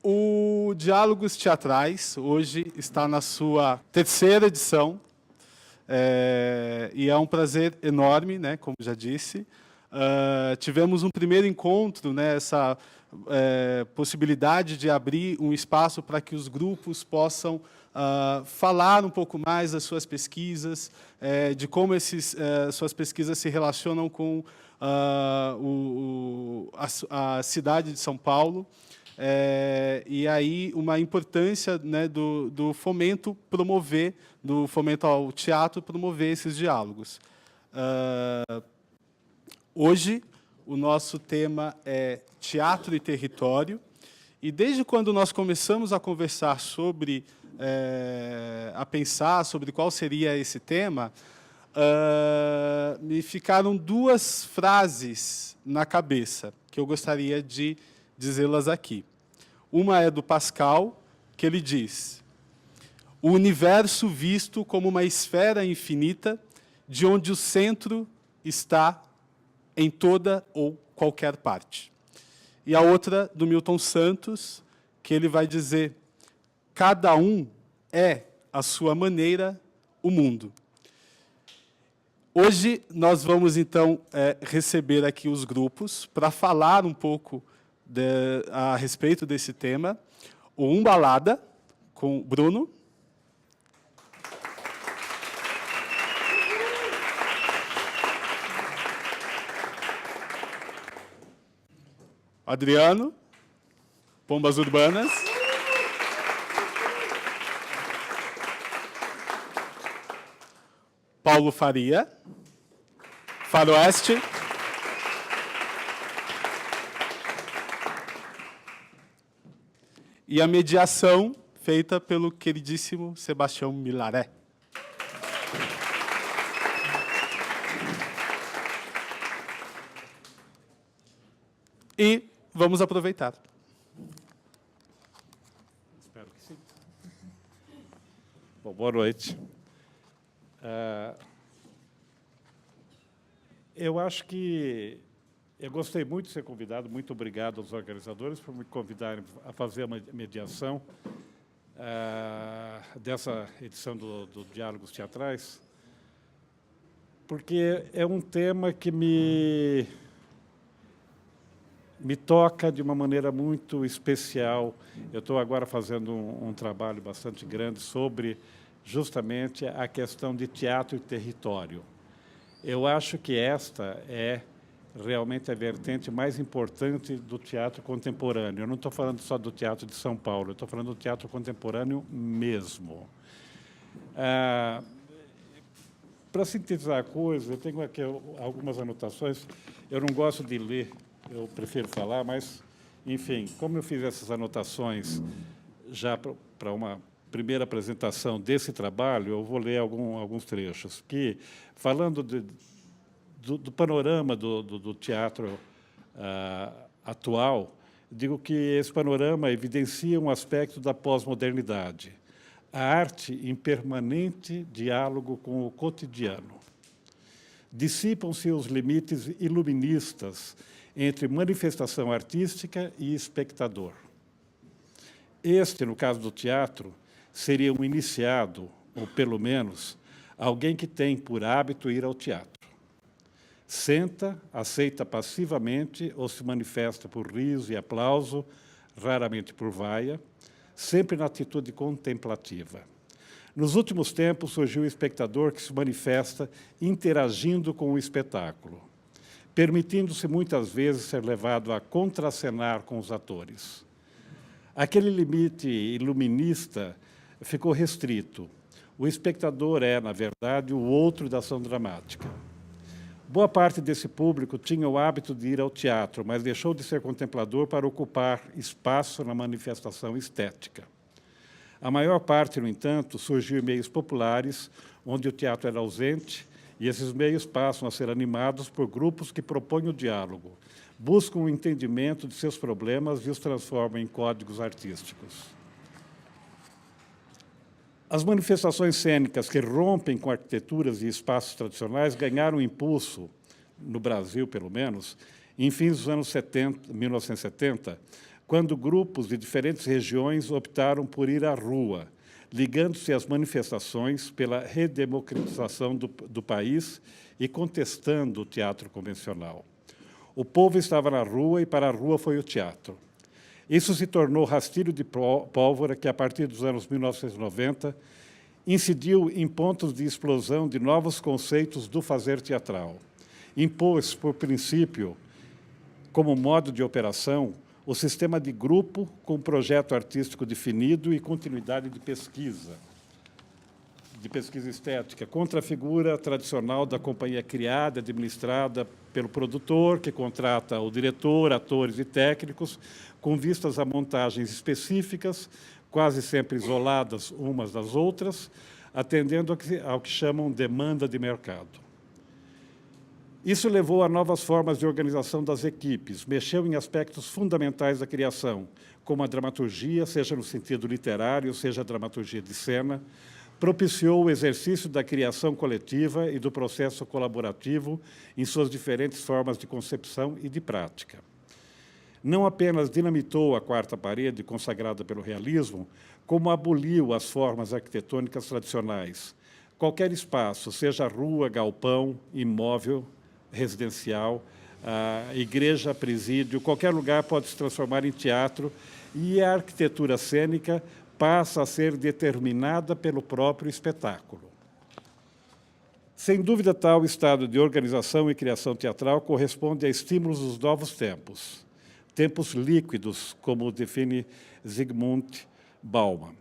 O Diálogos Teatrais hoje está na sua terceira edição, e é um prazer enorme, né, como já disse. Tivemos um primeiro encontro, né, essa possibilidade de abrir um espaço para que os grupos possam falar um pouco mais das suas pesquisas, de como suas pesquisas se relacionam com a cidade de São Paulo. E aí uma importância, né, do fomento ao teatro promover esses diálogos. Hoje o nosso tema é teatro e território, e desde quando nós começamos a conversar sobre, a pensar sobre qual seria esse tema, me ficaram duas frases na cabeça que eu gostaria de dizê-las aqui. Uma é do Pascal, que ele diz: o universo visto como uma esfera infinita, de onde o centro está em toda ou qualquer parte. E a outra, do Milton Santos, que ele vai dizer: cada um é, à sua maneira, o mundo. Hoje nós vamos, então, receber aqui os grupos para falar um pouco a respeito desse tema. O Umbalada, com Bruno. Adriano, Pombas Urbanas. Paulo Faria, Faroeste. E a mediação feita pelo queridíssimo Sebastião Milaré. E vamos aproveitar. Espero que sim. Bom, boa noite. Eu acho que eu gostei muito de ser convidado. Muito obrigado aos organizadores por me convidarem a fazer a mediação dessa edição do Diálogos Teatrais, porque é um tema que me toca de uma maneira muito especial. Eu estou agora fazendo um trabalho bastante grande sobre justamente a questão de teatro e território. Eu acho que esta é realmente a vertente mais importante do teatro contemporâneo. Eu não estou falando só do teatro de São Paulo, eu estou falando do teatro contemporâneo mesmo. Para sintetizar a coisa, eu tenho aqui algumas anotações. Eu não gosto de ler, eu prefiro falar, mas, enfim, como eu fiz essas anotações já para uma primeira apresentação desse trabalho, eu vou ler alguns trechos, que, falando do panorama do teatro atual, digo que esse panorama evidencia um aspecto da pós-modernidade, a arte em permanente diálogo com o cotidiano. Dissipam-se os limites iluministas entre manifestação artística e espectador. Este, no caso do teatro, seria um iniciado, ou pelo menos, alguém que tem por hábito ir ao teatro. Senta, aceita passivamente ou se manifesta por riso e aplauso, raramente por vaia, sempre na atitude contemplativa. Nos últimos tempos, surgiu o espectador que se manifesta interagindo com o espetáculo, permitindo-se muitas vezes ser levado a contracenar com os atores. Aquele limite iluminista ficou restrito. O espectador é, na verdade, o outro da ação dramática. Boa parte desse público tinha o hábito de ir ao teatro, mas deixou de ser contemplador para ocupar espaço na manifestação estética. A maior parte, no entanto, surgiu em meios populares, onde o teatro era ausente, e esses meios passam a ser animados por grupos que propõem o diálogo, buscam o entendimento de seus problemas e os transformam em códigos artísticos. As manifestações cênicas que rompem com arquiteturas e espaços tradicionais ganharam impulso, no Brasil, pelo menos, em fins dos anos 1970, quando grupos de diferentes regiões optaram por ir à rua, ligando-se às manifestações pela redemocratização do país e contestando o teatro convencional. O povo estava na rua e para a rua foi o teatro. Isso se tornou rastilho de pólvora que, a partir dos anos 1990, incidiu em pontos de explosão de novos conceitos do fazer teatral. Impôs, por princípio, como modo de operação, o sistema de grupo com projeto artístico definido e continuidade de pesquisa estética, contra a figura tradicional da companhia criada, administrada pelo produtor, que contrata o diretor, atores e técnicos, com vistas a montagens específicas, quase sempre isoladas umas das outras, atendendo ao que chamam demanda de mercado. Isso levou a novas formas de organização das equipes, mexeu em aspectos fundamentais da criação, como a dramaturgia, seja no sentido literário, seja a dramaturgia de cena, propiciou o exercício da criação coletiva e do processo colaborativo em suas diferentes formas de concepção e de prática. Não apenas dinamitou a quarta parede, consagrada pelo realismo, como aboliu as formas arquitetônicas tradicionais. Qualquer espaço, seja rua, galpão, imóvel, residencial, igreja, presídio, qualquer lugar pode se transformar em teatro, e a arquitetura cênica passa a ser determinada pelo próprio espetáculo. Sem dúvida, tal estado de organização e criação teatral corresponde a estímulos dos novos tempos, tempos líquidos, como define Zygmunt Bauman,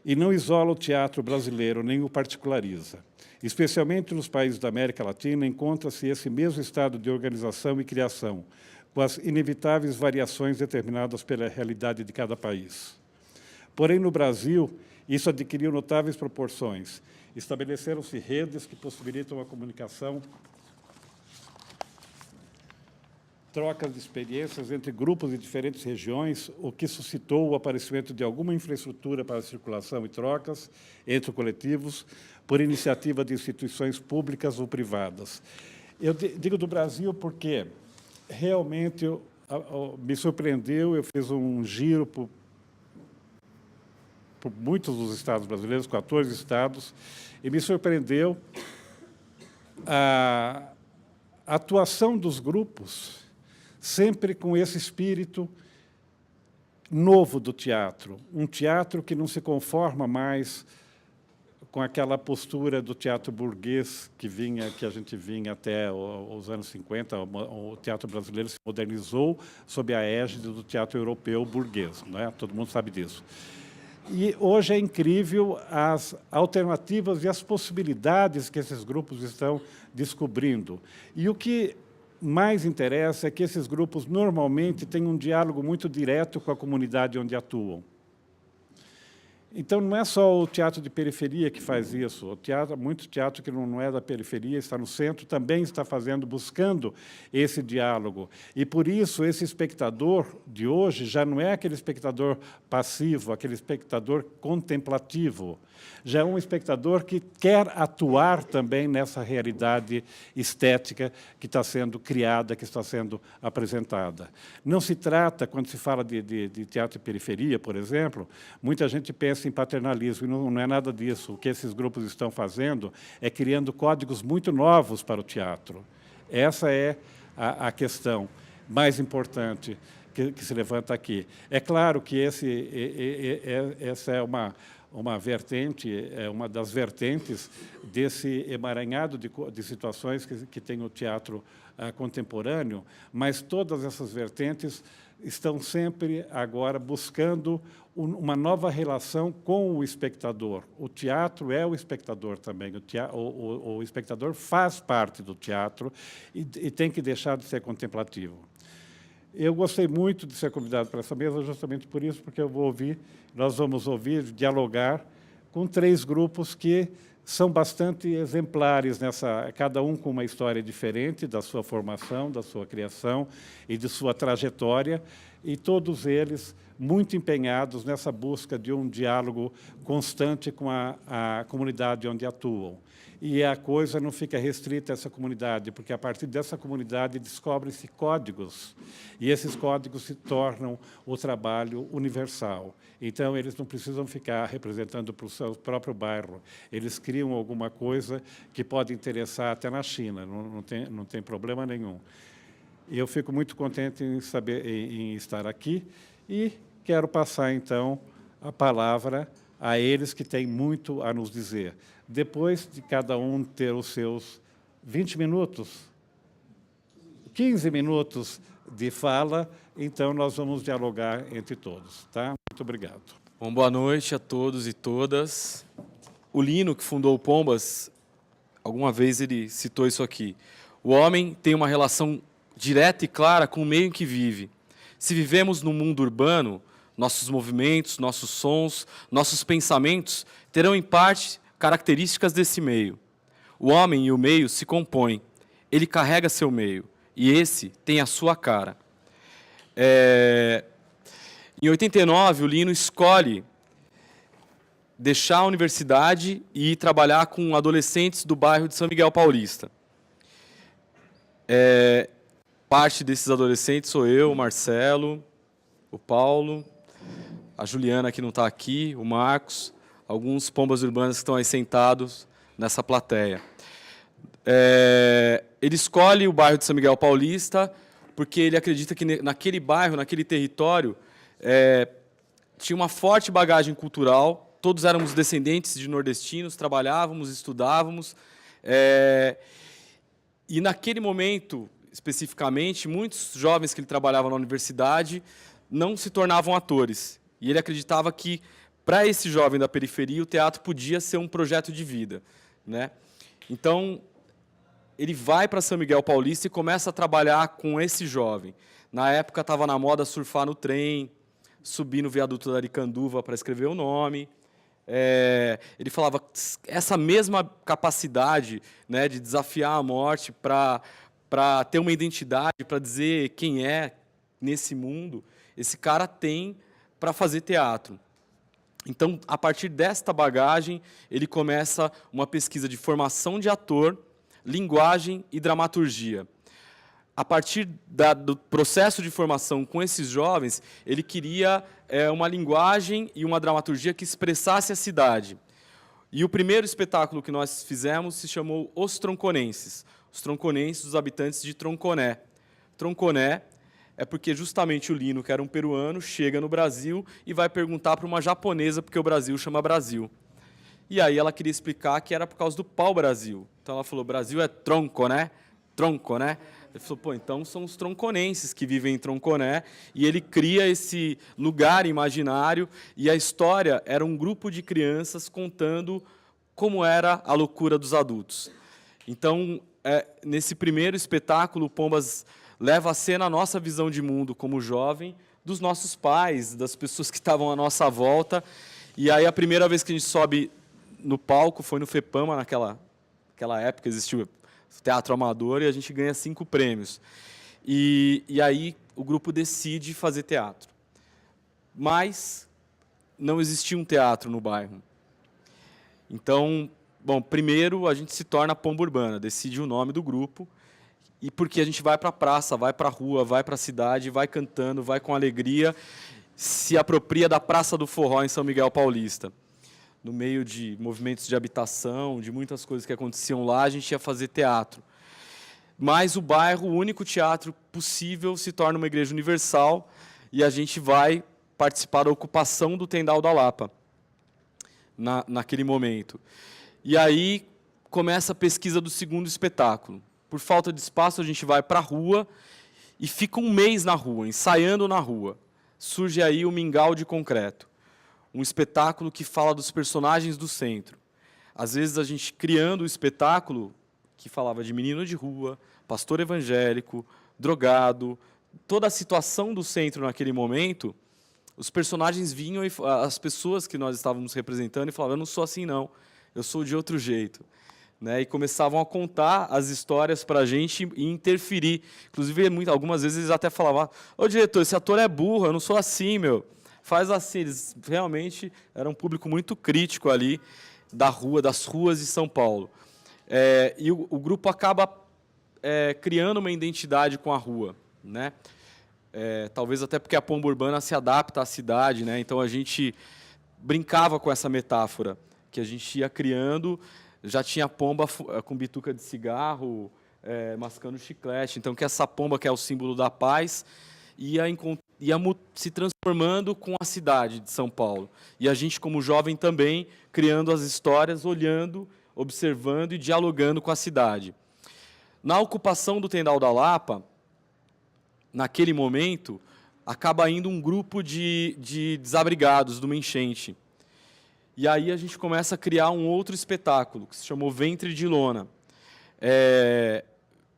e não isola o teatro brasileiro, nem o particulariza. Especialmente nos países da América Latina, encontra-se esse mesmo estado de organização e criação, com as inevitáveis variações determinadas pela realidade de cada país. Porém, no Brasil, isso adquiriu notáveis proporções. Estabeleceram-se redes que possibilitam a comunicação, trocas de experiências entre grupos de diferentes regiões, o que suscitou o aparecimento de alguma infraestrutura para a circulação e trocas entre coletivos, por iniciativa de instituições públicas ou privadas. Eu digo do Brasil porque realmente me surpreendeu, eu fiz um giro por muitos dos estados brasileiros, 14 estados, e me surpreendeu a atuação dos grupos, sempre com esse espírito novo do teatro, um teatro que não se conforma mais com aquela postura do teatro burguês que a gente vinha até os anos 50, o teatro brasileiro se modernizou sob a égide do teatro europeu burguês, não é? Todo mundo sabe disso. E hoje é incrível as alternativas e as possibilidades que esses grupos estão descobrindo. E o que mais interessa é que esses grupos normalmente têm um diálogo muito direto com a comunidade onde atuam. Então, não é só o teatro de periferia que faz isso. Muito teatro que não é da periferia, está no centro, também está buscando esse diálogo. E, por isso, esse espectador de hoje já não é aquele espectador passivo, aquele espectador contemplativo. Já é um espectador que quer atuar também nessa realidade estética que está sendo criada, que está sendo apresentada. Não se trata, quando se fala de teatro de periferia, por exemplo, muita gente pensa em paternalismo, e não é nada disso. O que esses grupos estão fazendo é criando códigos muito novos para o teatro. Essa é a questão mais importante que se levanta aqui. É claro que essa é uma vertente, é uma das vertentes desse emaranhado de situações que tem o teatro contemporâneo, mas todas essas vertentes estão sempre agora buscando uma nova relação com o espectador. O teatro é o espectador também, o espectador faz parte do teatro e tem que deixar de ser contemplativo. Eu gostei muito de ser convidado para essa mesa justamente por isso, porque nós vamos ouvir, dialogar com 3 grupos que são bastante exemplares cada um com uma história diferente da sua formação, da sua criação e de sua trajetória, e todos eles muito empenhados nessa busca de um diálogo constante com a comunidade onde atuam. E a coisa não fica restrita a essa comunidade, porque a partir dessa comunidade descobrem-se códigos, e esses códigos se tornam o trabalho universal. Então, eles não precisam ficar representando para o seu próprio bairro, eles criam alguma coisa que pode interessar até na China, não tem problema nenhum. Eu fico muito contente em estar aqui e quero passar, então, a palavra a eles que têm muito a nos dizer. Depois de cada um ter os seus 20 minutos, 15 minutos de fala, então nós vamos dialogar entre todos. Tá? Muito obrigado. Bom, boa noite a todos e todas. O Lino, que fundou o Pombas, alguma vez ele citou isso aqui. O homem tem uma relação direta e clara com o meio em que vive. Se vivemos no mundo urbano, nossos movimentos, nossos sons, nossos pensamentos terão, em parte, características desse meio. O homem e o meio se compõem. Ele carrega seu meio, e esse tem a sua cara. Em 89, o Lino escolhe deixar a universidade e ir trabalhar com adolescentes do bairro de São Miguel Paulista. Parte desses adolescentes sou eu, o Marcelo, o Paulo, a Juliana, que não está aqui, o Marcos, alguns pombas urbanas que estão aí sentados nessa plateia. Ele escolhe o bairro de São Miguel Paulista porque ele acredita que naquele bairro, naquele território, tinha uma forte bagagem cultural, todos éramos descendentes de nordestinos, trabalhávamos, estudávamos, e naquele momento, especificamente, muitos jovens que ele trabalhava na universidade não se tornavam atores. E ele acreditava que, para esse jovem da periferia, o teatro podia ser um projeto de vida, né? Então, ele vai para São Miguel Paulista e começa a trabalhar com esse jovem. Na época, estava na moda surfar no trem, subir no viaduto da Aricanduva para escrever o nome. Ele falava essa mesma capacidade, né, de desafiar a morte para ter uma identidade, para dizer quem é nesse mundo, esse cara tem para fazer teatro. Então, a partir desta bagagem, ele começa uma pesquisa de formação de ator, linguagem e dramaturgia. A partir do processo de formação com esses jovens, ele queria uma linguagem e uma dramaturgia que expressasse a cidade. E o primeiro espetáculo que nós fizemos se chamou Os Tronconenses. Os Tronconenses, os habitantes de Tronconé. Tronconé é porque justamente o Lino, que era um peruano, chega no Brasil e vai perguntar para uma japonesa porque o Brasil chama Brasil. E aí ela queria explicar que era por causa do pau-brasil. Então ela falou, Brasil é tronco, né? Tronco, né? Ele falou, pô, então são os tronconenses que vivem em Tronconé, e ele cria esse lugar imaginário, e a história era um grupo de crianças contando como era a loucura dos adultos. Então, nesse primeiro espetáculo, o Pombas leva a cena a nossa visão de mundo como jovem, dos nossos pais, das pessoas que estavam à nossa volta. E aí a primeira vez que a gente sobe no palco foi no FEPAMA, naquela época existiu o teatro amador, e a gente ganha 5 prêmios. E aí o grupo decide fazer teatro. Mas não existia um teatro no bairro. Então, bom, primeiro a gente se torna Pomba Urbana, decide o nome do grupo, e porque a gente vai para a praça, vai para a rua, vai para a cidade, vai cantando, vai com alegria, se apropria da Praça do Forró em São Miguel Paulista. No meio de movimentos de habitação, de muitas coisas que aconteciam lá, a gente ia fazer teatro. Mas o bairro, o único teatro possível, se torna uma igreja universal, e a gente vai participar da ocupação do Tendal da Lapa, naquele momento. E aí começa a pesquisa do segundo espetáculo. Por falta de espaço, a gente vai para a rua e fica um mês na rua, ensaiando na rua. Surge aí o Mingau de Concreto, um espetáculo que fala dos personagens do centro. Às vezes, a gente criando o espetáculo, que falava de menino de rua, pastor evangélico, drogado, toda a situação do centro naquele momento, os personagens vinham, e as pessoas que nós estávamos representando, e falavam, eu não sou assim, não, eu sou de outro jeito. né, e começavam a contar as histórias para a gente e interferir. Inclusive, algumas vezes eles até falavam: ô diretor, esse ator é burro, eu não sou assim, meu. Faz assim. Eles realmente eram um público muito crítico ali das ruas de São Paulo. E o grupo acaba criando uma identidade com a rua, né? Talvez até porque a pomba urbana se adapta à cidade, né? Então a gente brincava com essa metáfora que a gente ia criando. Já tinha pomba com bituca de cigarro, mascando chiclete. Então, que essa pomba, que é o símbolo da paz, ia se transformando com a cidade de São Paulo. E a gente, como jovem, também criando as histórias, olhando, observando e dialogando com a cidade. Na ocupação do Tendal da Lapa, naquele momento, acaba indo um grupo de desabrigados de uma enchente. E aí a gente começa a criar um outro espetáculo, que se chamou Ventre de Lona.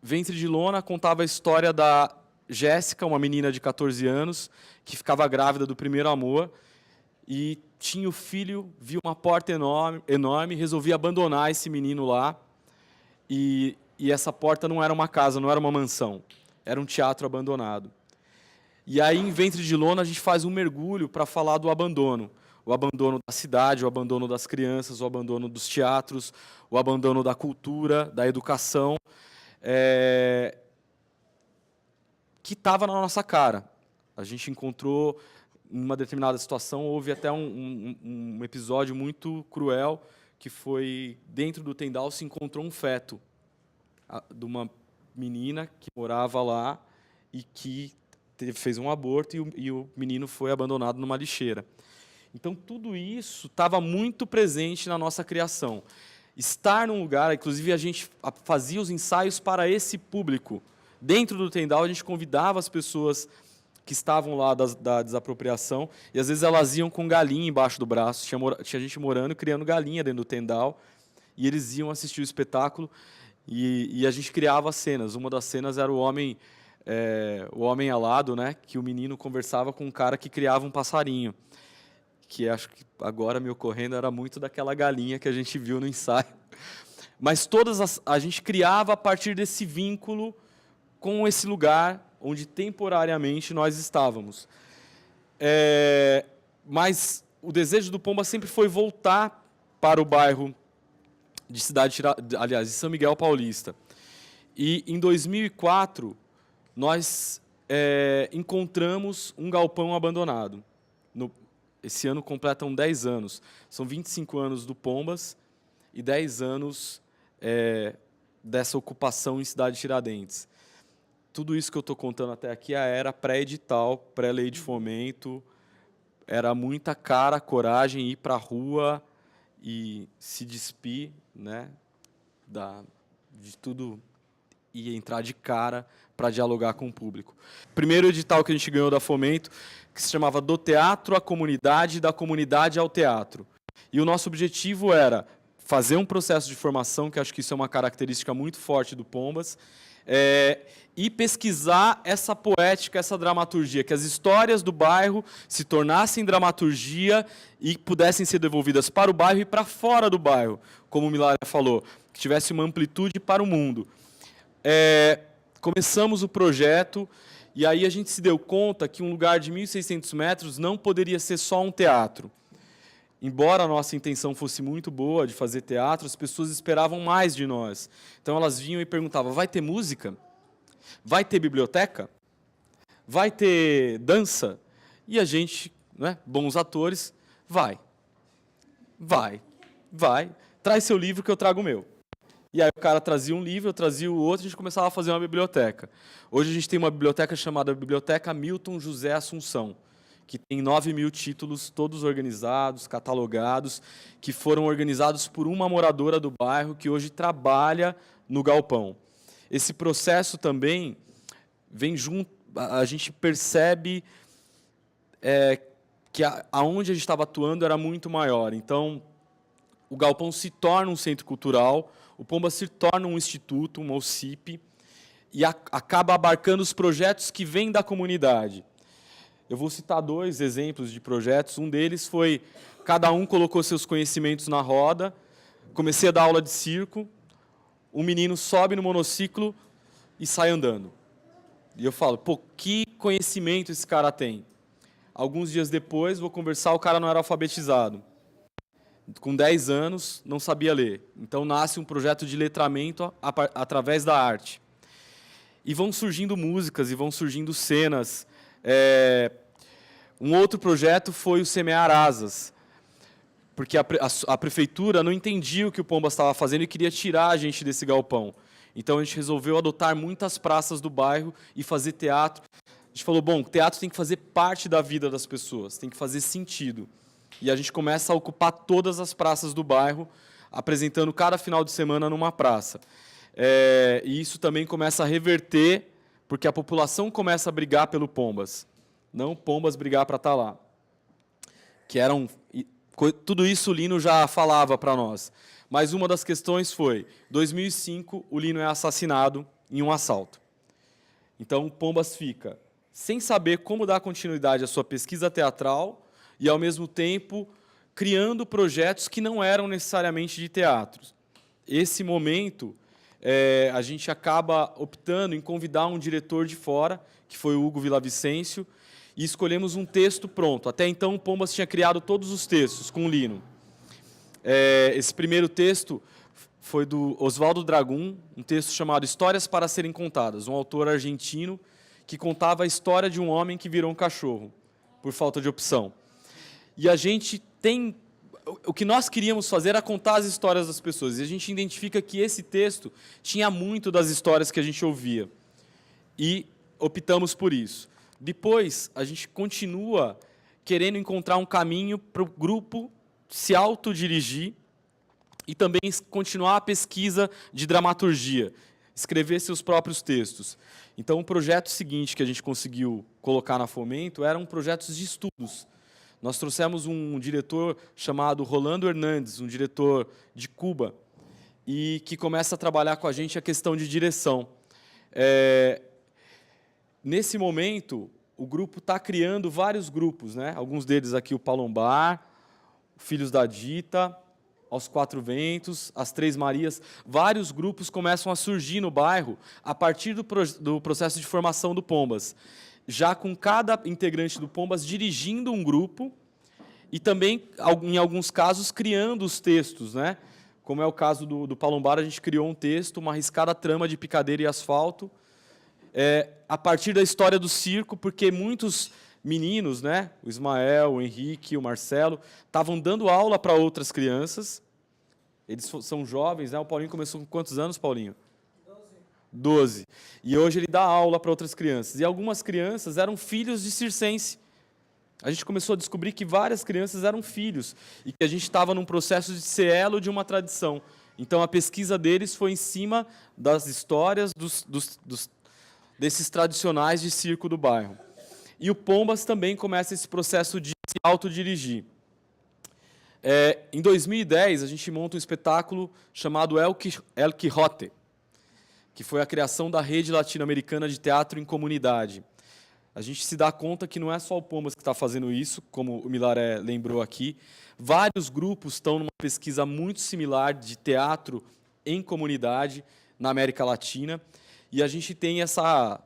Ventre de Lona contava a história da Jéssica, uma menina de 14 anos, que ficava grávida do primeiro amor, e tinha o filho, viu uma porta enorme, resolvia abandonar esse menino lá, e essa porta não era uma casa, não era uma mansão, era um teatro abandonado. E aí, em Ventre de Lona, a gente faz um mergulho para falar do abandono. O abandono da cidade, o abandono das crianças, o abandono dos teatros, o abandono da cultura, da educação, que estava na nossa cara. A gente encontrou, em uma determinada situação, houve até um episódio muito cruel, que foi, dentro do Tendal, se encontrou um feto de uma menina que morava lá e que fez um aborto, e o menino foi abandonado numa lixeira. Então, tudo isso estava muito presente na nossa criação. Estar num lugar, inclusive a gente fazia os ensaios para esse público. Dentro do Tendal, a gente convidava as pessoas que estavam lá da desapropriação, e às vezes elas iam com galinha embaixo do braço. Tinha gente morando, criando galinha dentro do Tendal, e eles iam assistir o espetáculo, e a gente criava as cenas. Uma das cenas era o homem alado, né, que o menino conversava com um cara que criava um passarinho, que acho que agora me ocorrendo era muito daquela galinha que a gente viu no ensaio. Mas a gente criava a partir desse vínculo com esse lugar onde temporariamente nós estávamos. Mas o desejo do Pomba sempre foi voltar para o bairro de de São Miguel Paulista. E em 2004 nós encontramos um galpão abandonado. Esse ano completam 10 anos. São 25 anos do Pombas e 10 anos dessa ocupação em Cidade Tiradentes. Tudo isso que eu estou contando até aqui era pré-edital, pré-lei de fomento. Era muita cara, coragem, ir para a rua e se despir, né, de tudo e entrar de cara para dialogar com o público. Primeiro edital que a gente ganhou da Fomento, que se chamava Do Teatro à Comunidade, da Comunidade ao Teatro. E o nosso objetivo era fazer um processo de formação, que acho que isso é uma característica muito forte do Pombas, e pesquisar essa poética, essa dramaturgia, que as histórias do bairro se tornassem dramaturgia e pudessem ser devolvidas para o bairro e para fora do bairro, como o Milária falou, que tivesse uma amplitude para o mundo. Começamos o projeto e aí a gente se deu conta que um lugar de 1.600 metros não poderia ser só um teatro. Embora a nossa intenção fosse muito boa de fazer teatro, as pessoas esperavam mais de nós. Então elas vinham e perguntavam: vai ter música? Vai ter biblioteca? Vai ter dança? E a gente, né, bons atores, vai. Traz seu livro que eu trago o meu. E aí o cara trazia um livro, eu trazia o outro, e a gente começava a fazer uma biblioteca. Hoje a gente tem uma biblioteca chamada Biblioteca Milton José Assunção, que tem 9.000 títulos, todos organizados, catalogados, que foram organizados por uma moradora do bairro que hoje trabalha no galpão. Esse processo também vem junto, a gente percebe que aonde a gente estava atuando era muito maior. Então, o galpão se torna um centro cultural, o Pomba se torna um instituto, uma OCIP, e acaba abarcando os projetos que vêm da comunidade. Eu vou citar 2 exemplos de projetos. Um deles foi, cada um colocou seus conhecimentos na roda, comecei a dar aula de circo, um menino sobe no monociclo e sai andando. E eu falo, pô, que conhecimento esse cara tem? Alguns dias depois, vou conversar, o cara não era alfabetizado. Com 10 anos, não sabia ler. Então, nasce um projeto de letramento através da arte. E vão surgindo músicas, e vão surgindo cenas. Um outro projeto foi o Semear Asas, porque a prefeitura não entendia o que o Pombas estava fazendo e queria tirar a gente desse galpão. Então, a gente resolveu adotar muitas praças do bairro e fazer teatro. A gente falou, bom, teatro tem que fazer parte da vida das pessoas, tem que fazer sentido. E a gente começa a ocupar todas as praças do bairro, apresentando cada final de semana numa praça. E isso também começa a reverter, porque a população começa a brigar pelo Pombas. Não Pombas brigar para estar lá. Tudo isso o Lino já falava para nós. Mas uma das questões foi, 2005, o Lino é assassinado em um assalto. Então, o Pombas fica sem saber como dar continuidade à sua pesquisa teatral e, ao mesmo tempo, criando projetos que não eram necessariamente de teatro. Esse momento, a gente acaba optando em convidar um diretor de fora, que foi o Hugo Villavicencio, e escolhemos um texto pronto. Até então, o Pombas tinha criado todos os textos com o Lino. Esse primeiro texto foi do Oswaldo Dragum, um texto chamado Histórias para Serem Contadas, um autor argentino que contava a história de um homem que virou um cachorro, por falta de opção. E a gente tem... O que nós queríamos fazer era contar as histórias das pessoas. E a gente identifica que esse texto tinha muito das histórias que a gente ouvia. E optamos por isso. Depois, a gente continua querendo encontrar um caminho para o grupo se autodirigir e também continuar a pesquisa de dramaturgia, escrever seus próprios textos. Então, o projeto seguinte que a gente conseguiu colocar na Fomento eram projetos de estudos. Nós trouxemos um diretor chamado Rolando Hernandes, um diretor de Cuba, e que começa a trabalhar com a gente a questão de direção. Nesse momento, o grupo está criando vários grupos, né? Alguns deles aqui, o Palombar, Filhos da Dita, Aos Quatro Ventos, As Três Marias. Vários grupos começam a surgir no bairro a partir do processo de formação do Pombas, já com cada integrante do Pombas dirigindo um grupo e também, em alguns casos, criando os textos, né? Como é o caso do Palombar, a gente criou um texto, uma arriscada trama de picadeira e asfalto, a partir da história do circo, porque muitos meninos, né, o Ismael, o Henrique, o Marcelo, estavam dando aula para outras crianças. Eles são jovens, né? O Paulinho começou com quantos anos, Paulinho? 12. E hoje ele dá aula para outras crianças. E algumas crianças eram filhos de circense. A gente começou a descobrir que várias crianças eram filhos e que a gente estava num processo de ser elo de uma tradição. Então, a pesquisa deles foi em cima das histórias desses tradicionais de circo do bairro. E o Pombas também começa esse processo de se autodirigir. Em 2010, a gente monta um espetáculo chamado El Quijote, que foi a criação da Rede Latino-Americana de Teatro em Comunidade. A gente se dá conta que não é só o Pombas que está fazendo isso, como o Milaré lembrou aqui. Vários grupos estão numa pesquisa muito similar de teatro em comunidade na América Latina. E a gente tem a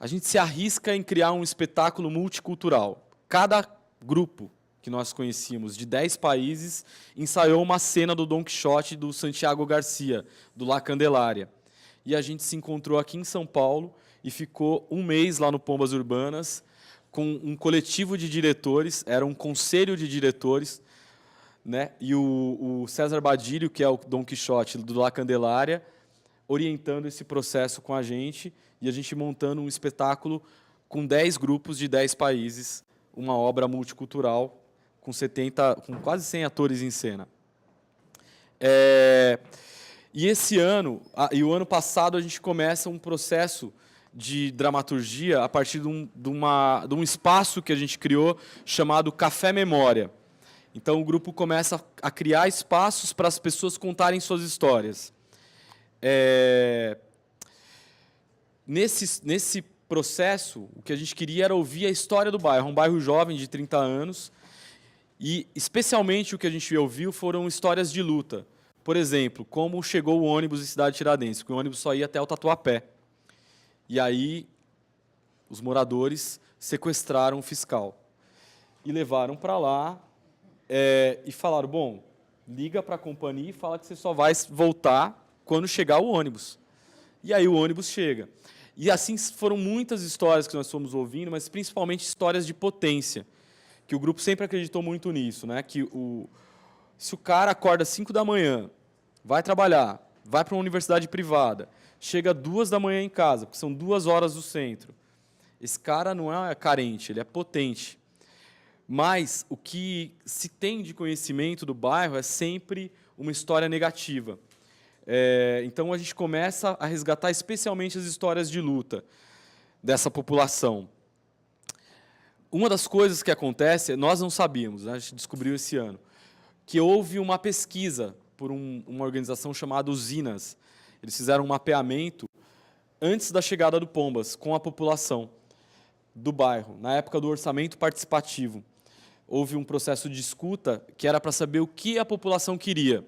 gente se arrisca em criar um espetáculo multicultural. Cada grupo que nós conhecíamos, de 10 países, ensaiou uma cena do Don Quixote do Santiago Garcia, do La Candelária. E a gente se encontrou aqui em São Paulo e ficou um mês lá no Pombas Urbanas, com um coletivo de diretores, era um conselho de diretores, né? E o César Badilho, que é o Don Quixote do La Candelária, orientando esse processo com a gente, e a gente montando um espetáculo com 10 grupos de 10 países, uma obra multicultural, com quase 100 atores em cena. E esse ano, e o ano passado, a gente começa um processo de dramaturgia a partir de um espaço que a gente criou, chamado Café Memória. Então, o grupo começa a criar espaços para as pessoas contarem suas histórias. Nesse processo, o que a gente queria era ouvir a história do bairro, um bairro jovem de 30 anos, e especialmente o que a gente ouviu foram histórias de luta. Por exemplo, como chegou o ônibus em Cidade Tiradentes, porque o ônibus só ia até o Tatuapé. E aí, os moradores sequestraram o fiscal e levaram para lá e falaram, bom, liga para a companhia e fala que você só vai voltar quando chegar o ônibus. E aí o ônibus chega. E assim foram muitas histórias que nós fomos ouvindo, mas principalmente histórias de potência, que o grupo sempre acreditou muito nisso, né? Que se o cara acorda às 5 da manhã, vai trabalhar, vai para uma universidade privada, chega 2 da manhã em casa, porque são 2 horas do centro, esse cara não é carente, ele é potente. Mas o que se tem de conhecimento do bairro é sempre uma história negativa. Então, a gente começa a resgatar especialmente as histórias de luta dessa população. Uma das coisas que acontece, nós não sabíamos, né, a gente descobriu esse ano, que houve uma pesquisa por uma organização chamada Usinas. Eles fizeram um mapeamento antes da chegada do Pombas com a população do bairro, na época do orçamento participativo. Houve um processo de escuta que era para saber o que a população queria.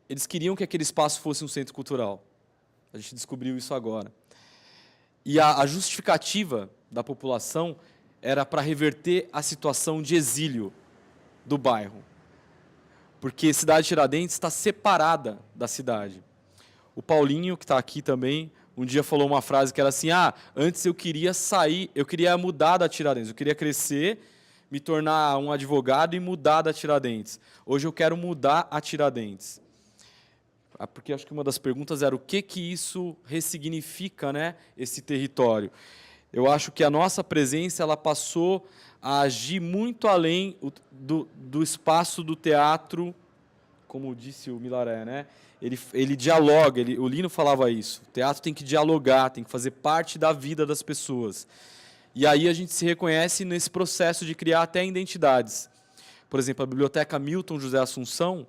Eles queriam que aquele espaço fosse um centro cultural. A gente descobriu isso agora. E a justificativa da população era para reverter a situação de exílio do bairro. Porque Cidade Tiradentes está separada da cidade. O Paulinho, que está aqui também, um dia falou uma frase que era assim, antes eu queria sair, eu queria mudar da Tiradentes, eu queria crescer, me tornar um advogado e mudar da Tiradentes. Hoje eu quero mudar a Tiradentes. Porque acho que uma das perguntas era o que isso ressignifica, né, esse território. Eu acho que a nossa presença ela passou a agir muito além do espaço do teatro, como disse o Milaré, né? Ele dialoga, o Lino falava isso, o teatro tem que dialogar, tem que fazer parte da vida das pessoas. E aí a gente se reconhece nesse processo de criar até identidades. Por exemplo, a Biblioteca Milton José Assunção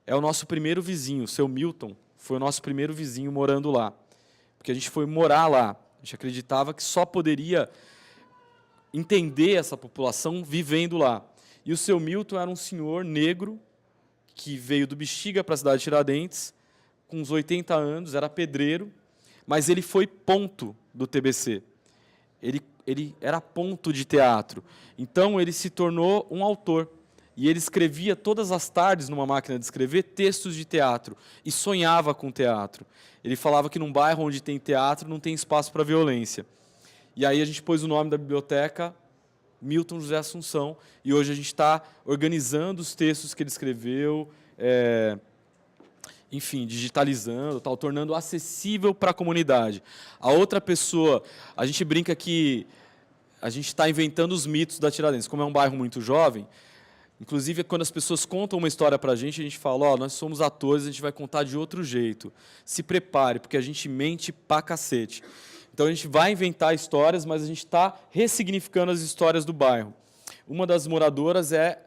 é o nosso primeiro vizinho, o seu Milton foi o nosso primeiro vizinho morando lá. Porque a gente foi morar lá, a gente acreditava que só poderia entender essa população vivendo lá. E o seu Milton era um senhor negro que veio do Bexiga para a cidade de Tiradentes, com uns 80 anos, era pedreiro, mas ele foi ponto do TBC. Ele era ponto de teatro. Então, ele se tornou um autor. E ele escrevia todas as tardes, numa máquina de escrever, textos de teatro. E sonhava com teatro. Ele falava que num bairro onde tem teatro, não tem espaço para violência. E aí a gente pôs o nome da biblioteca, Milton José Assunção, e hoje a gente está organizando os textos que ele escreveu, enfim, digitalizando, tornando acessível para a comunidade. A outra pessoa, a gente brinca que a gente está inventando os mitos da Tiradentes. Como é um bairro muito jovem, inclusive quando as pessoas contam uma história para a gente fala, nós somos atores, a gente vai contar de outro jeito. Se prepare, porque a gente mente pra cacete. Então a gente vai inventar histórias, mas a gente está ressignificando as histórias do bairro. Uma das moradoras é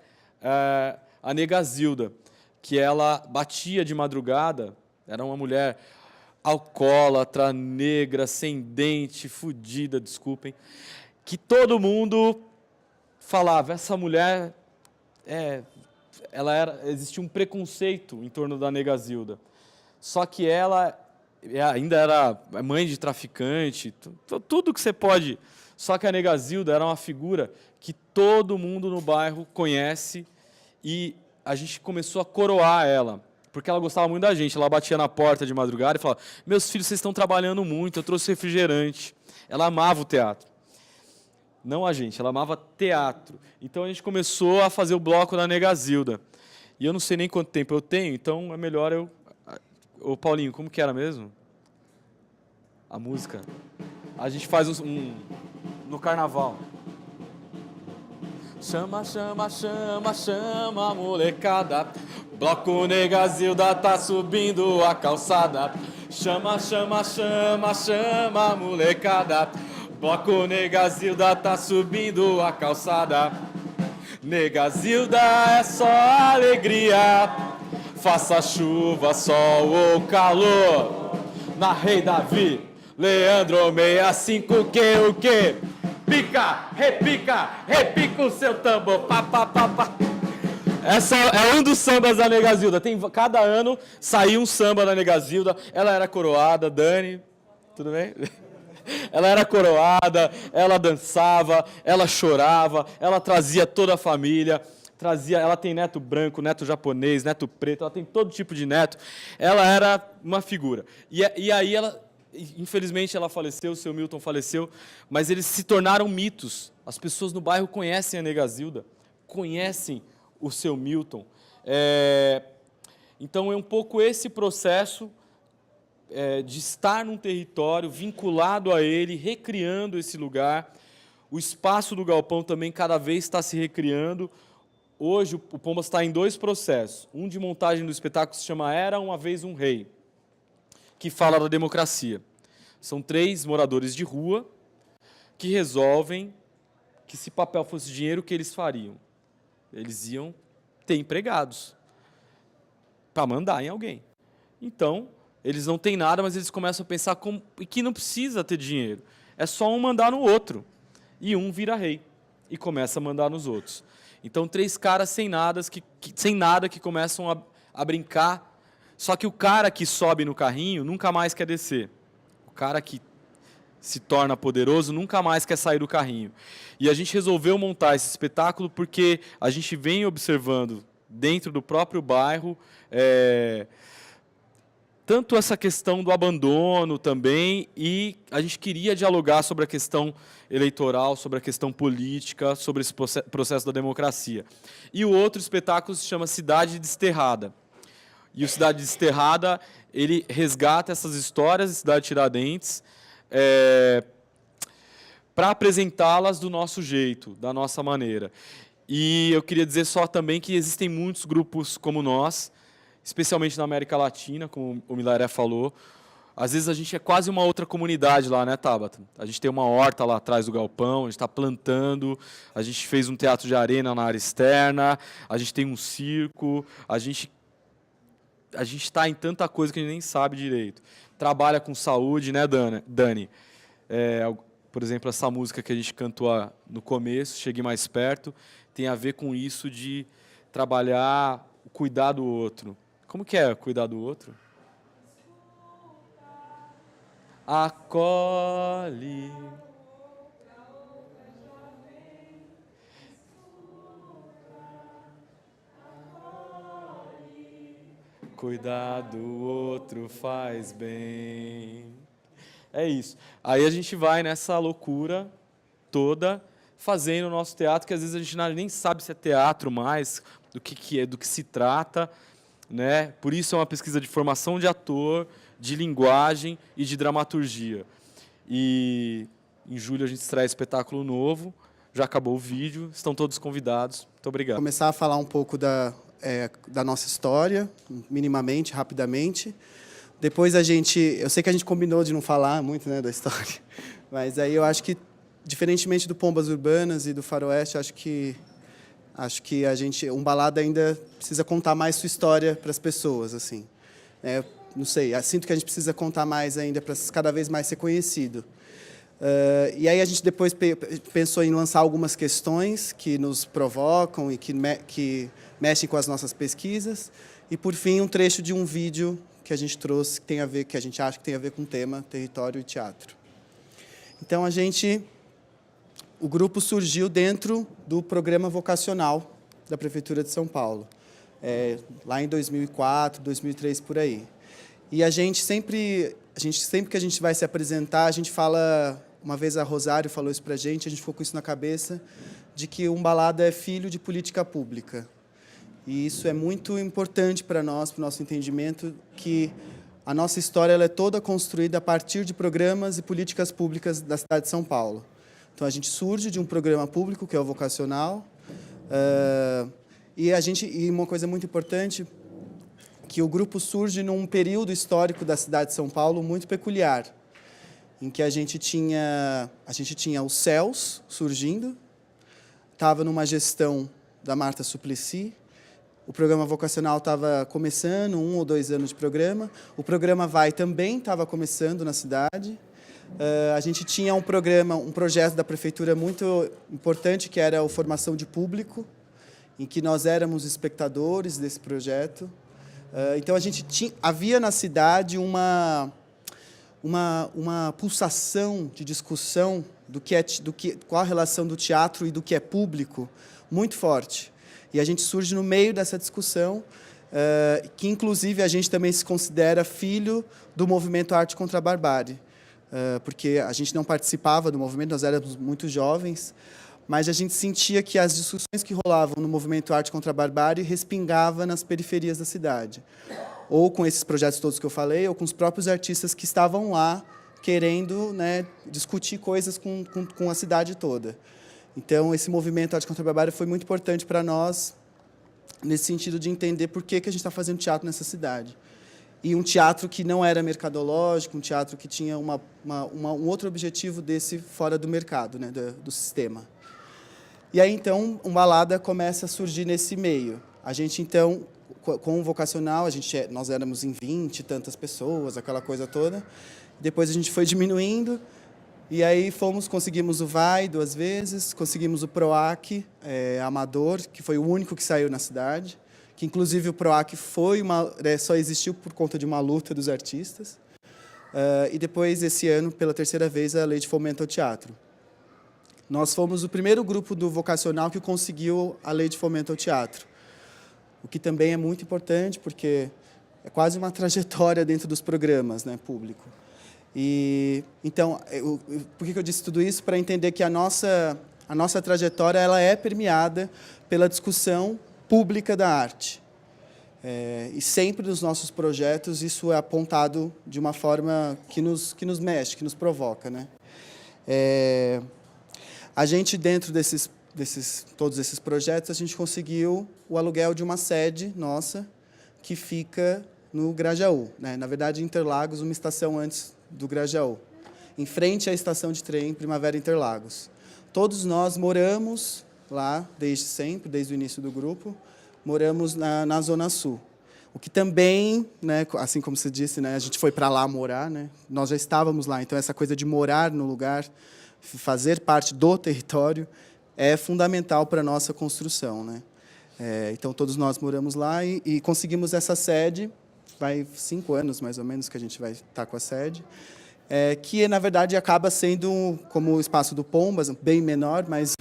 a Nega Zilda, que ela batia de madrugada, era uma mulher alcoólatra, negra, sem dente, fudida, desculpem, que todo mundo falava, essa mulher, existia um preconceito em torno da Nega Zilda. Só que ela ainda era mãe de traficante, tudo que você pode. Só que a Nega Zilda era uma figura que todo mundo no bairro conhece e a gente começou a coroar ela, porque ela gostava muito da gente. Ela batia na porta de madrugada e falava, meus filhos, vocês estão trabalhando muito, eu trouxe refrigerante. Ela amava o teatro. Não a gente, ela amava teatro. Então a gente começou a fazer o bloco da Nega Zilda. E eu não sei nem quanto tempo eu tenho, então é melhor eu... Ô Paulinho, como que era mesmo? A música? A gente faz no carnaval. Chama, chama, chama, chama, molecada. Bloco Nega Zilda tá subindo a calçada. Chama, chama, chama, chama, molecada. Bloco Nega Zilda tá subindo a calçada. Nega Zilda é só alegria. Faça chuva, sol ou calor. Na Rei Davi, Leandro 65, o quê? repica o seu tambor, pá, pá, pá, pá. Essa é um dos sambas da Nega Zilda. Cada ano saía um samba da Nega Zilda. Ela era coroada, Dani, tudo bem? Ela era coroada, ela dançava, ela chorava, ela trazia toda a família, ela tem neto branco, neto japonês, neto preto, ela tem todo tipo de neto. Ela era uma figura. E aí ela, infelizmente, ela faleceu, o seu Milton faleceu, mas eles se tornaram mitos. As pessoas no bairro conhecem a Nega Zilda, conhecem o seu Milton. Então é um pouco esse processo de estar num território vinculado a ele, recriando esse lugar. O espaço do galpão também cada vez está se recriando. Hoje o Pombas está em 2 processos. Um de montagem do espetáculo se chama Era Uma Vez um Rei, que fala da democracia. São 3 moradores de rua que resolvem que, se papel fosse dinheiro, o que eles fariam? Eles iam ter empregados para mandar em alguém. Então, eles não têm nada, mas eles começam a pensar que não precisa ter dinheiro. É só um mandar no outro. E um vira rei e começa a mandar nos outros. Então, 3 caras sem nada que começam a brincar. Só que o cara que sobe no carrinho nunca mais quer descer. O cara que se torna poderoso nunca mais quer sair do carrinho. E a gente resolveu montar esse espetáculo porque a gente vem observando dentro do próprio bairro tanto essa questão do abandono também, e a gente queria dialogar sobre a questão eleitoral, sobre a questão política, sobre esse processo da democracia. E o outro espetáculo se chama Cidade Desterrada. E o Cidade Desterrada, ele resgata essas histórias de Cidade Tiradentes para apresentá-las do nosso jeito, da nossa maneira. E eu queria dizer só também que existem muitos grupos como nós, especialmente na América Latina, como o Milaré falou. Às vezes a gente é quase uma outra comunidade lá, né, Tabata? A gente tem uma horta lá atrás do galpão, a gente está plantando, a gente fez um teatro de arena na área externa, a gente tem um circo, a gente está em tanta coisa que a gente nem sabe direito. Trabalha com saúde, né, Dani? Por exemplo, essa música que a gente cantou no começo, Chegue Mais Perto, tem a ver com isso de trabalhar o cuidar do outro. Como que é cuidar do outro? Acolhe. Cuidar do outro faz bem. É isso. Aí a gente vai nessa loucura toda, fazendo o nosso teatro, que às vezes a gente nem sabe se é teatro mais, do que se trata, né? Por isso é uma pesquisa de formação de ator, de linguagem e de dramaturgia. E em julho a gente estreia espetáculo novo, já acabou o vídeo, estão todos convidados. Muito obrigado. Vou começar a falar um pouco da nossa história, minimamente, rapidamente. Depois eu sei que a gente combinou de não falar muito, né, da história, mas aí eu acho que, diferentemente do Pombas Urbanas e do Faroeste, acho que Balada ainda precisa contar mais sua história para as pessoas, assim. Não sei, sinto que a gente precisa contar mais ainda para cada vez mais ser conhecido. E aí a gente depois pensou em lançar algumas questões que nos provocam e que mexem com as nossas pesquisas. E, por fim, um trecho de um vídeo que a gente trouxe, que a gente acha que tem a ver com o tema território e teatro. Então, o grupo surgiu dentro do programa vocacional da Prefeitura de São Paulo, lá em 2004, 2003, por aí. E a gente sempre que a gente vai se apresentar, a gente fala, uma vez a Rosário falou isso para a gente ficou com isso na cabeça, de que Balada é filho de política pública. E isso é muito importante para nós, para o nosso entendimento, que a nossa história ela é toda construída a partir de programas e políticas públicas da cidade de São Paulo. Então, a gente surge de um programa público, que é o vocacional, e uma coisa muito importante, que o grupo surge num período histórico da cidade de São Paulo muito peculiar, em que a gente tinha os céus surgindo, estava numa gestão da Marta Suplicy, o programa vocacional estava começando, 1 ou 2 anos de programa, o programa Vai também estava começando na cidade, a gente tinha um programa, um projeto da prefeitura muito importante, que era a formação de público, em que nós éramos espectadores desse projeto. Então, havia na cidade uma pulsação de discussão qual a relação do teatro e do que é público muito forte. E a gente surge no meio dessa discussão, que, inclusive, a gente também se considera filho do movimento Arte contra a Barbárie, porque a gente não participava do movimento, nós éramos muito jovens, mas a gente sentia que as discussões que rolavam no movimento Arte contra a Barbárie respingavam nas periferias da cidade, ou com esses projetos todos que eu falei, ou com os próprios artistas que estavam lá querendo, né, discutir coisas com a cidade toda. Então, esse movimento Arte contra a Barbárie foi muito importante para nós, nesse sentido de entender por que a gente está fazendo teatro nessa cidade. E um teatro que não era mercadológico, um teatro que tinha um outro objetivo desse fora do mercado, né, do sistema. E aí, então, uma balada começa a surgir nesse meio. A gente, então, com o vocacional, nós éramos em 20 e tantas pessoas, aquela coisa toda. Depois a gente foi diminuindo, e aí conseguimos o VAI 2 vezes, conseguimos o PROAC amador, que foi o único que saiu na cidade, que inclusive o PROAC só existiu por conta de uma luta dos artistas. E depois, esse ano, pela 3ª vez, a Lei de Fomento ao Teatro. Nós fomos o primeiro grupo do vocacional que conseguiu a Lei de Fomento ao Teatro, o que também é muito importante, porque é quase uma trajetória dentro dos programas, né, público. E, então, por que eu disse tudo isso? Para entender que a nossa trajetória ela é permeada pela discussão pública da arte. E sempre nos nossos projetos isso é apontado de uma forma que nos mexe, que nos provoca, né? A gente, dentro todos esses projetos, a gente conseguiu o aluguel de uma sede nossa, que fica no Grajaú, né? Na verdade, Interlagos, uma estação antes do Grajaú, em frente à estação de trem Primavera Interlagos. Todos nós moramos lá desde sempre, desde o início do grupo, moramos na Zona Sul. O que também, né, assim como você disse, né, a gente foi para lá morar, né? Nós já estávamos lá, então essa coisa de morar no lugar, fazer parte do território, é fundamental para a nossa construção, né? Então, todos nós moramos lá e conseguimos essa sede, vai 5 anos, mais ou menos, que a gente vai estar com a sede, que, na verdade, acaba sendo, como o espaço do Pombas, bem menor, mas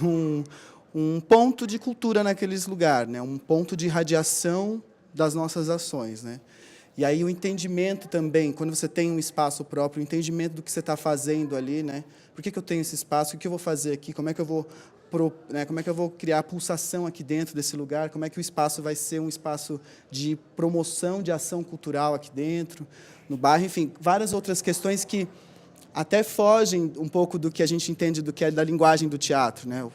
um ponto de cultura naqueles lugares, né? Um ponto de irradiação das nossas ações, né? E aí o entendimento também, quando você tem um espaço próprio, o entendimento do que você está fazendo ali, né? Por que eu tenho esse espaço? O que eu vou fazer aqui? Como é que eu vou criar a pulsação aqui dentro desse lugar? Como é que o espaço vai ser um espaço de promoção de ação cultural aqui dentro, no bairro? Enfim, várias outras questões que até fogem um pouco do que a gente entende do que é da linguagem do teatro, né?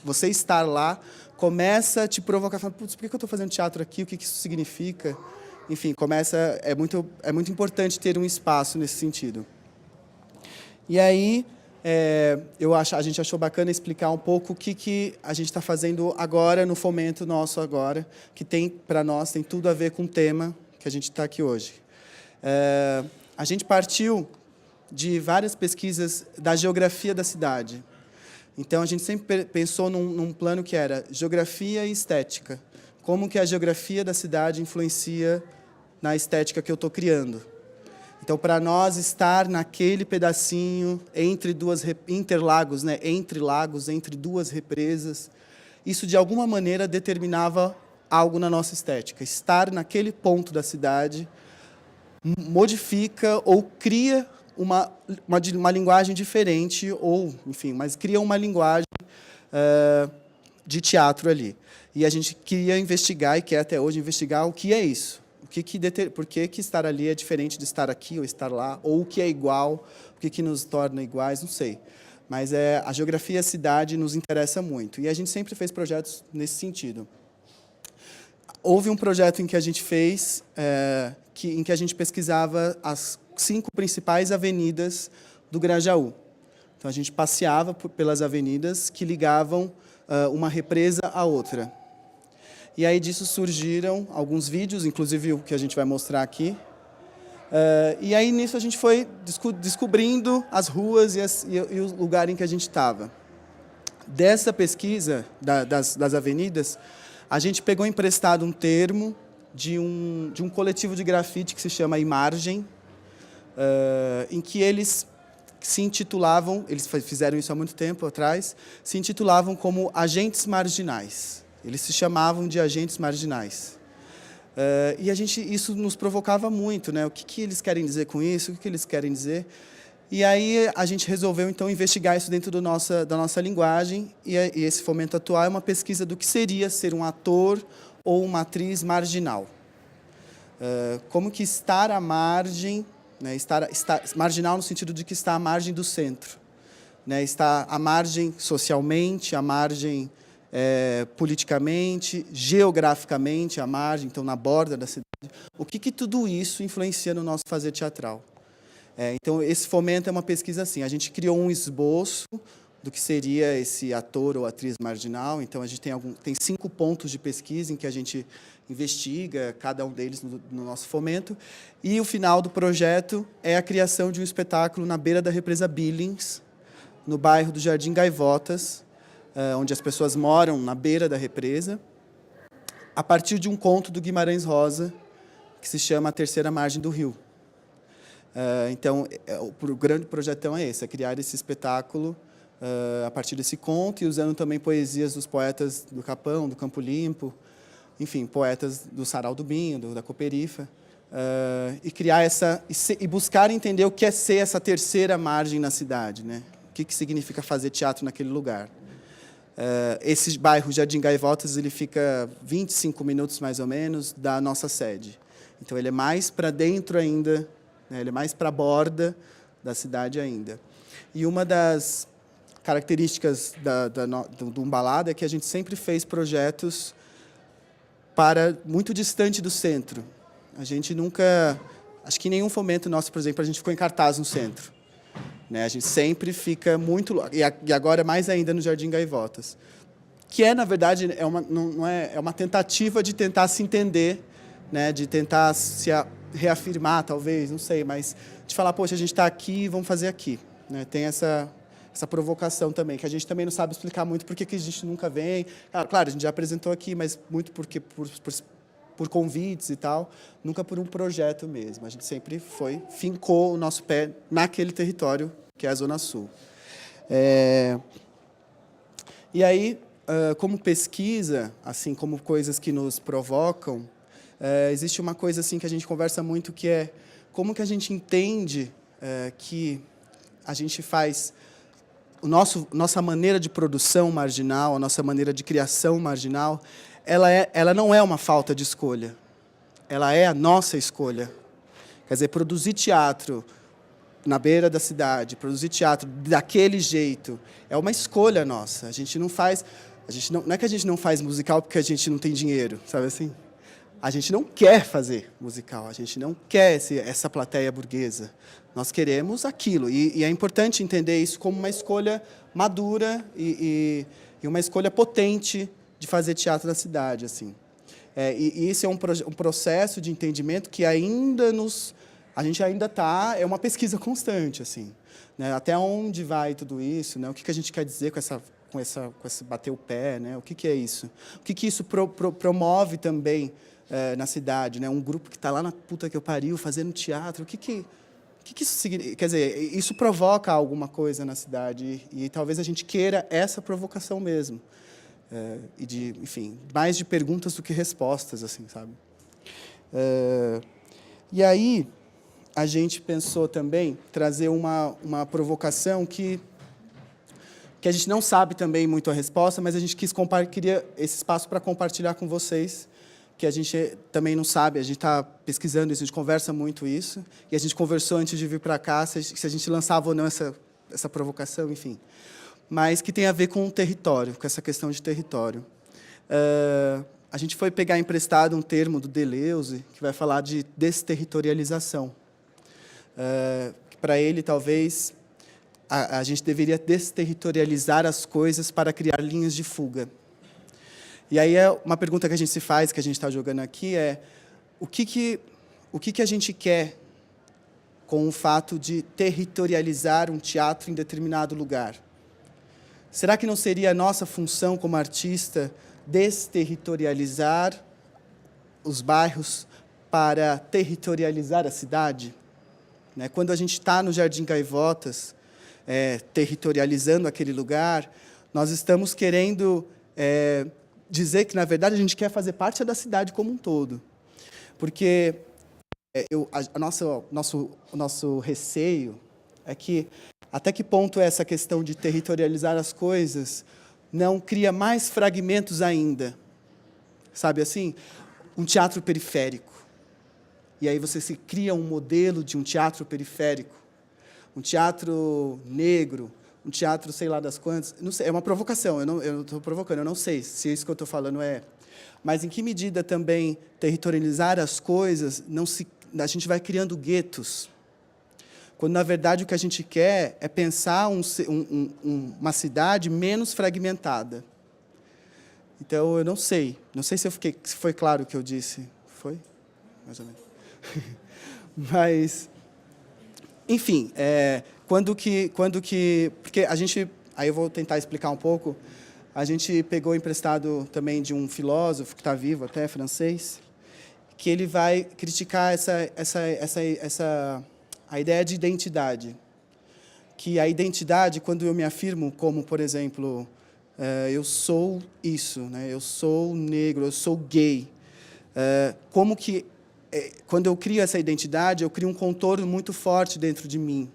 Você estar lá começa a te provocar, falando, putz, por que eu estou fazendo teatro aqui? O que isso significa? Enfim, é muito importante ter um espaço nesse sentido. E aí, a gente achou bacana explicar um pouco o que a gente está fazendo agora, no fomento nosso agora, que para nós, tem tudo a ver com o tema que a gente está aqui hoje. A gente partiu de várias pesquisas da geografia da cidade. Então, a gente sempre pensou num plano que era geografia e estética. Como que a geografia da cidade influencia na estética que eu estou criando. Então, para nós, estar naquele pedacinho entre Interlagos, né, entre lagos, entre 2 represas, isso, de alguma maneira, determinava algo na nossa estética. Estar naquele ponto da cidade modifica ou cria uma linguagem diferente, ou, enfim, mas cria uma linguagem de teatro ali. E a gente queria investigar, e quer até hoje investigar, o que é isso. Por que estar ali é diferente de estar aqui ou estar lá, ou o que é igual, o que nos torna iguais, não sei. Mas a geografia e a cidade nos interessa muito. E a gente sempre fez projetos nesse sentido. Houve um projeto em que a gente fez, em que a gente pesquisava as 5 principais avenidas do Grajaú. Então, a gente passeava pelas avenidas que ligavam uma represa à outra. E aí disso surgiram alguns vídeos, inclusive o que a gente vai mostrar aqui. E aí, nisso, a gente foi descobrindo as ruas e o lugar em que a gente estava. Dessa pesquisa das avenidas, a gente pegou emprestado um termo de um coletivo de grafite que se chama Imargem, em que eles se intitulavam, eles fizeram isso há muito tempo atrás, se intitulavam como agentes marginais. Eles se chamavam de agentes marginais. E isso nos provocava muito, né? O que eles querem dizer com isso? O que eles querem dizer? E aí a gente resolveu, então, investigar isso dentro da nossa linguagem, e esse Fomento Atual é uma pesquisa do que seria ser um ator ou uma atriz marginal. Como que estar à margem, né? Estar marginal no sentido de que está à margem do centro, né? Está à margem socialmente, à margem politicamente, geograficamente à margem, então na borda da cidade. O que tudo isso influencia no nosso fazer teatral? Então, esse Fomento é uma pesquisa assim. A gente criou um esboço do que seria esse ator ou atriz marginal. Então, a gente tem 5 pontos de pesquisa em que a gente investiga, cada um deles no nosso Fomento. E o final do projeto é a criação de um espetáculo na beira da represa Billings, no bairro do Jardim Gaivotas, onde as pessoas moram na beira da represa, a partir de um conto do Guimarães Rosa, que se chama A Terceira Margem do Rio. Então, o grande projetão é esse, é criar esse espetáculo a partir desse conto e usando também poesias dos poetas do Capão, do Campo Limpo, enfim, poetas do Sarau do Binho, da Cooperifa, e criar e buscar entender o que é ser essa terceira margem na cidade, né? O que significa fazer teatro naquele lugar. Esse bairro Jardim Gaivotas, ele fica 25 minutos mais ou menos da nossa sede. Então, ele é mais para dentro ainda, né? Ele é mais para a borda da cidade ainda. E uma das características do Umbalada é que a gente sempre fez projetos muito distante do centro. A gente nunca... Acho que em nenhum Fomento nosso, por exemplo, a gente ficou em cartaz no centro, né? A gente sempre fica muito... E agora mais ainda no Jardim Gaivotas. Que na verdade, é uma tentativa de tentar se entender, né? De tentar se reafirmar, talvez, não sei, mas de falar, poxa, a gente está aqui, vamos fazer aqui, né? Tem essa provocação também, que a gente também não sabe explicar muito por que a gente nunca vem. Claro, a gente já apresentou aqui, mas muito porque por convites e tal, nunca por um projeto mesmo. A gente sempre fincou o nosso pé naquele território, que é a Zona Sul. E aí, como pesquisa, assim como coisas que nos provocam, existe uma coisa assim que a gente conversa muito, que é como que a gente entende que a gente faz nossa maneira de produção marginal, a nossa maneira de criação marginal, ela não é uma falta de escolha, ela é a nossa escolha. Quer dizer, produzir teatro na beira da cidade, produzir teatro daquele jeito, é uma escolha nossa. A gente não faz, não é que a gente não faz musical porque a gente não tem dinheiro, sabe assim? A gente não quer fazer musical, a gente não quer essa plateia burguesa. Nós queremos aquilo. E é importante entender isso como uma escolha madura e uma escolha potente de fazer teatro na cidade, assim. E isso é um processo de entendimento que a gente ainda está... É uma pesquisa constante, assim, né? Até onde vai tudo isso, né? O que a gente quer dizer com esse bater o pé, né? O que é isso? O que isso promove também na cidade, né? Um grupo que está lá na puta que eu pariu fazendo teatro, o que isso significa? Quer dizer, isso provoca alguma coisa na cidade e talvez a gente queira essa provocação mesmo. Enfim, mais de perguntas do que respostas, assim, sabe? E aí a gente pensou também trazer uma provocação que a gente não sabe também muito a resposta, mas a gente queria esse espaço para compartilhar com vocês, que a gente também não sabe, a gente está pesquisando isso, a gente conversa muito isso, e a gente conversou antes de vir para cá se a gente lançava ou não essa provocação, enfim. Mas que tem a ver com o território, com essa questão de território. A gente foi pegar emprestado um termo do Deleuze, que vai falar de desterritorialização. Para ele, talvez, a gente deveria desterritorializar as coisas para criar linhas de fuga. E aí uma pergunta que a gente se faz, que a gente está jogando aqui, é o que a gente quer com o fato de territorializar um teatro em determinado lugar. Será que não seria a nossa função como artista desterritorializar os bairros para territorializar a cidade? Quando a gente está no Jardim Gaivotas, territorializando aquele lugar, nós estamos querendo dizer que, na verdade, a gente quer fazer parte da cidade como um todo. Porque o nosso receio é que, até que ponto essa questão de territorializar as coisas não cria mais fragmentos ainda. Sabe assim? Um teatro periférico. E aí você se cria um modelo de um teatro periférico. Um teatro negro, um teatro sei lá das quantas. Não sei, é uma provocação, eu não estou provocando, eu não sei se isso que eu estou falando é. Mas em que medida também territorializar as coisas, a gente vai criando guetos. Quando, na verdade, o que a gente quer é pensar uma cidade menos fragmentada. Então, eu não sei se foi claro o que eu disse. Foi? Mais ou menos. Mas, enfim, porque a gente, aí eu vou tentar explicar um pouco, a gente pegou emprestado também de um filósofo que está vivo até, francês, que ele vai criticar a ideia de identidade. Que a identidade, quando eu me afirmo como, por exemplo, eu sou isso, eu sou negro, eu sou gay, como que, quando eu crio essa identidade, eu crio um contorno muito forte dentro de mim.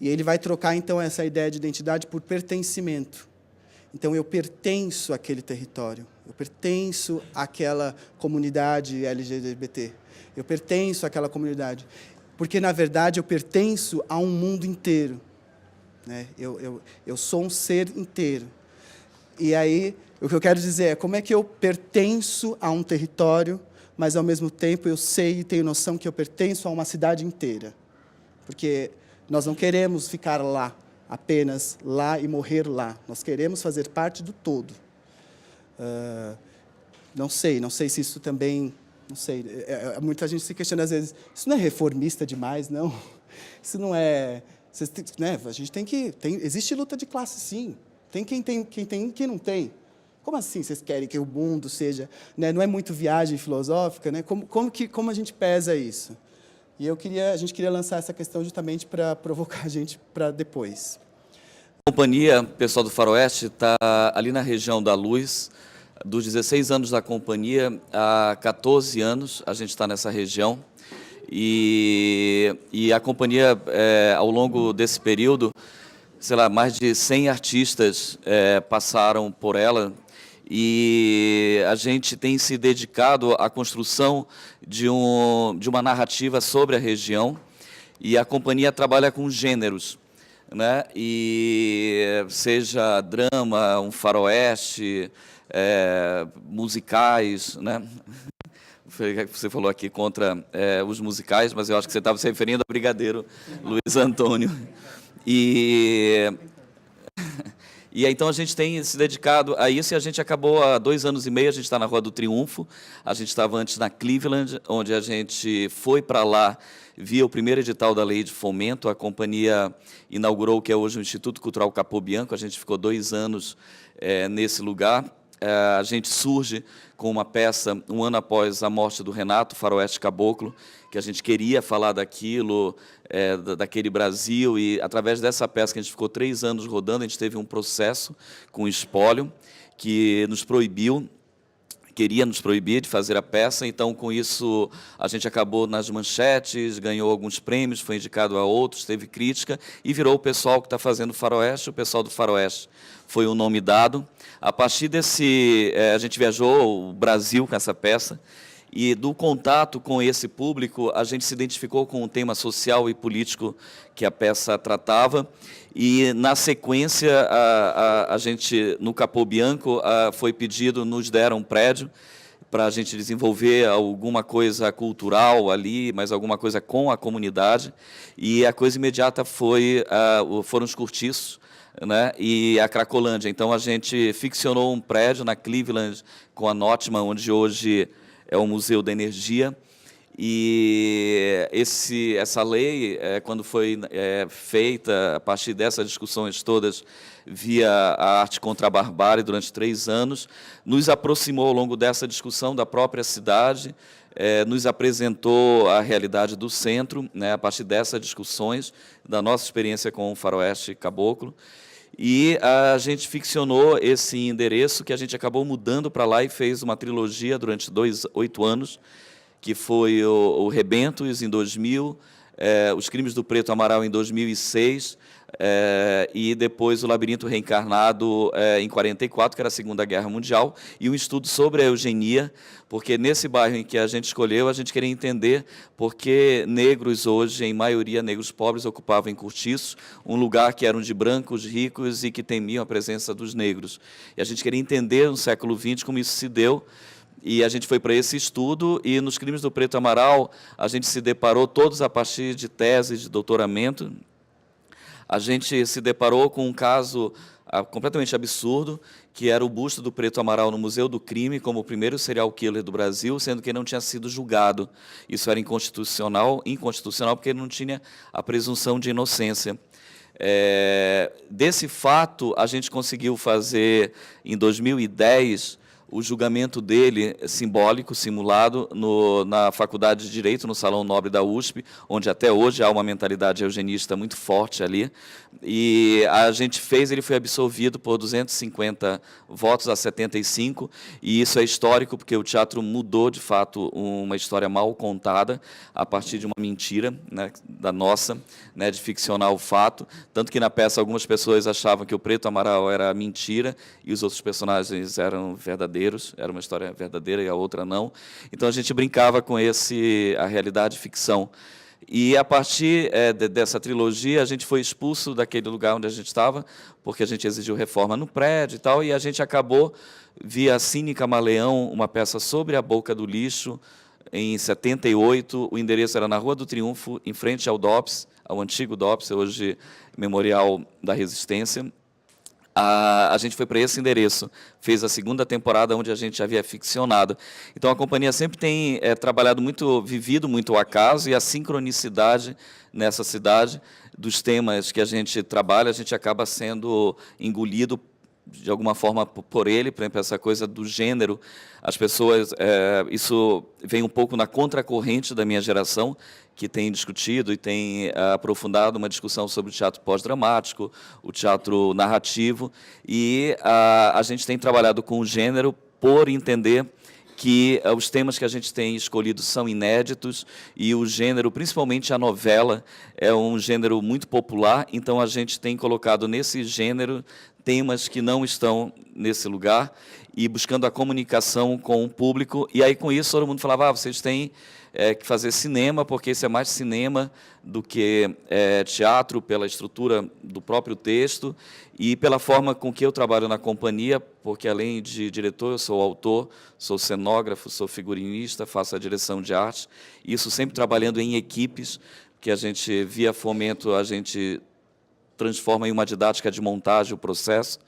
E ele vai trocar, então, essa ideia de identidade por pertencimento. Então, eu pertenço àquele território, eu pertenço àquela comunidade LGBT, eu pertenço àquela comunidade. Porque, na verdade, eu pertenço a um mundo inteiro. Eu sou um ser inteiro. E aí, o que eu quero dizer é como é que eu pertenço a um território, mas, ao mesmo tempo, eu sei e tenho noção que eu pertenço a uma cidade inteira. Porque nós não queremos ficar lá, apenas lá e morrer lá. Nós queremos fazer parte do todo. Não sei se isso também... Não sei, muita gente se questiona às vezes, isso não é reformista demais, não? Isso não é... A gente existe luta de classe, sim. Tem quem tem e quem não tem. Como assim vocês querem que o mundo seja... Não é muito viagem filosófica, como a gente pesa isso? E a gente queria lançar essa questão justamente para provocar a gente para depois. A companhia, pessoal do Faroeste, está ali na região da Luz. Dos 16 anos da companhia, há 14 anos a gente está nessa região. E a companhia, ao longo desse período, sei lá, mais de 100 artistas passaram por ela. E a gente tem se dedicado à construção de uma narrativa sobre a região. E a companhia trabalha com gêneros, e seja drama, um faroeste, musicais, Você falou aqui contra os musicais, mas eu acho que você estava se referindo ao Brigadeiro Luiz Antônio. E aí, então, a gente tem se dedicado a isso, e a gente acabou há 2 anos e meio, a gente está na Rua do Triunfo, a gente estava antes na Cleveland, onde a gente foi para lá via o primeiro edital da Lei de Fomento. A companhia inaugurou o que é hoje o Instituto Cultural Capobianco, a gente ficou 2 anos nesse lugar. A gente surge com uma peça, um ano após a morte do Renato, Faroeste Caboclo, que a gente queria falar daquilo, daquele Brasil, e através dessa peça que a gente ficou 3 anos rodando, a gente teve um processo com o espólio, que queria nos proibir de fazer a peça. Então, com isso, a gente acabou nas manchetes, ganhou alguns prêmios, foi indicado a outros, teve crítica, e virou o pessoal que está fazendo Faroeste, o pessoal do Faroeste foi o nome dado. A partir desse, a gente viajou o Brasil com essa peça, e do contato com esse público, a gente se identificou com o tema social e político que a peça tratava, e, na sequência, a gente, no Capobianco, foi pedido, nos deram um prédio para a gente desenvolver alguma coisa cultural ali, mas alguma coisa com a comunidade, e a coisa imediata foram os cortiços, e a Cracolândia. Então, a gente ficcionou um prédio na Cleveland com a Notman, onde hoje é o Museu da Energia, E essa lei, quando foi feita, a partir dessas discussões todas, via a arte contra a barbárie durante 3 anos, nos aproximou ao longo dessa discussão da própria cidade, nos apresentou a realidade do centro, né, a partir dessas discussões, da nossa experiência com o Faroeste Caboclo. E a gente ficcionou esse endereço, que a gente acabou mudando para lá e fez uma trilogia durante 8 anos, que foi o Rebentos, em 2000, Os Crimes do Preto Amaral, em 2006, e depois o Labirinto Reencarnado, em 44, que era a Segunda Guerra Mundial, e um estudo sobre a eugenia, porque nesse bairro em que a gente escolheu, a gente queria entender por que negros hoje, em maioria negros pobres, ocupavam em Cortiço, um lugar que era de brancos ricos e que temiam a presença dos negros. E a gente queria entender, no século XX, como isso se deu. E a gente foi para esse estudo, e nos Crimes do Preto Amaral, a gente se deparou, todos a partir de tese de doutoramento, a gente se deparou com um caso completamente absurdo, que era o busto do Preto Amaral no Museu do Crime, como o primeiro serial killer do Brasil, sendo que ele não tinha sido julgado. Isso era inconstitucional porque ele não tinha a presunção de inocência. Desse fato, a gente conseguiu fazer, em 2010, o julgamento dele, simbólico, simulado, na Faculdade de Direito, no Salão Nobre da USP, onde até hoje há uma mentalidade eugenista muito forte ali. E a gente fez, ele foi absolvido por 250 votos a 75, e isso é histórico, porque o teatro mudou, de fato, uma história mal contada, a partir de uma mentira, né, da nossa, né, de ficcionar o fato, tanto que na peça algumas pessoas achavam que o Preto Amaral era mentira, e os outros personagens eram verdadeiros, era uma história verdadeira e a outra não. Então a gente brincava com a realidade e ficção. E a partir dessa trilogia, a gente foi expulso daquele lugar onde a gente estava, porque a gente exigiu reforma no prédio e tal, e a gente acabou, via Cine Camaleão, uma peça sobre a boca do lixo, em 78, o endereço era na Rua do Triunfo, em frente ao DOPS, ao antigo DOPS, hoje Memorial da Resistência. A gente foi para esse endereço, fez a 2ª temporada, onde a gente havia ficcionado. Então, a companhia sempre tem trabalhado muito, vivido muito o acaso e a sincronicidade nessa cidade dos temas que a gente trabalha, a gente acaba sendo engolido de alguma forma por ele. Por exemplo, essa coisa do gênero, as pessoas, isso vem um pouco na contracorrente da minha geração, que tem discutido e tem aprofundado uma discussão sobre o teatro pós-dramático, o teatro narrativo, e a gente tem trabalhado com o gênero por entender que os temas que a gente tem escolhido são inéditos, e o gênero, principalmente a novela, é um gênero muito popular, então a gente tem colocado nesse gênero temas que não estão nesse lugar, e buscando a comunicação com o público. E aí, com isso, todo mundo falava, vocês têm que fazer cinema, porque isso é mais cinema do que teatro, pela estrutura do próprio texto e pela forma com que eu trabalho na companhia, porque, além de diretor, eu sou autor, sou cenógrafo, sou figurinista, faço a direção de arte, isso sempre trabalhando em equipes, que a gente, via Fomento, a gente transforma em uma didática de montagem o processo.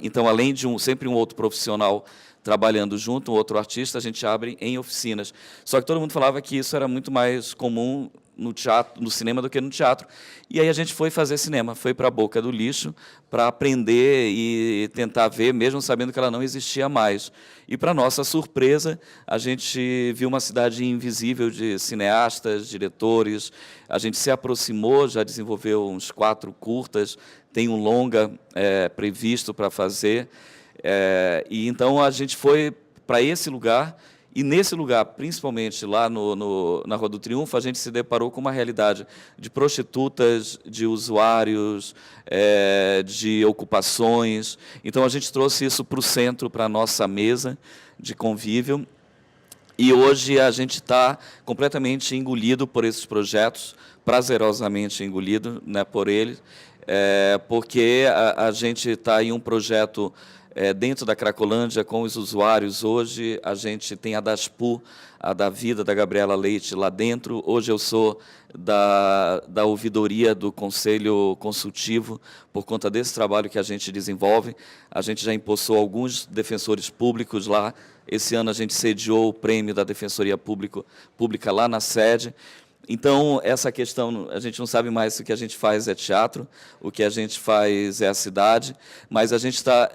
Então, além de sempre um outro profissional trabalhando junto, um outro artista, a gente abre em oficinas. Só que todo mundo falava que isso era muito mais comum no teatro, no cinema, do que no teatro. E aí a gente foi fazer cinema, foi para a Boca do Lixo, para aprender e tentar ver, mesmo sabendo que ela não existia mais. E, para nossa surpresa, a gente viu uma cidade invisível de cineastas, diretores. A gente se aproximou, já desenvolveu uns 4 curtas, tem um longa previsto para fazer. E então a gente foi para esse lugar, e nesse lugar, principalmente lá na Rua do Triunfo, a gente se deparou com uma realidade de prostitutas, de usuários, de ocupações. Então a gente trouxe isso para o centro, para a nossa mesa de convívio, e hoje a gente está completamente engolido por esses projetos, prazerosamente engolido, né, por eles, porque a gente está em um projeto dentro da Cracolândia, com os usuários. Hoje a gente tem a DASPU, a da vida da Gabriela Leite lá dentro. Hoje eu sou da ouvidoria do Conselho Consultivo, por conta desse trabalho que a gente desenvolve. A gente já impulsou alguns defensores públicos lá. Esse ano a gente sediou o prêmio da Defensoria Pública lá na sede. Então, essa questão, a gente não sabe mais se o que a gente faz é teatro, o que a gente faz é a cidade, mas a gente está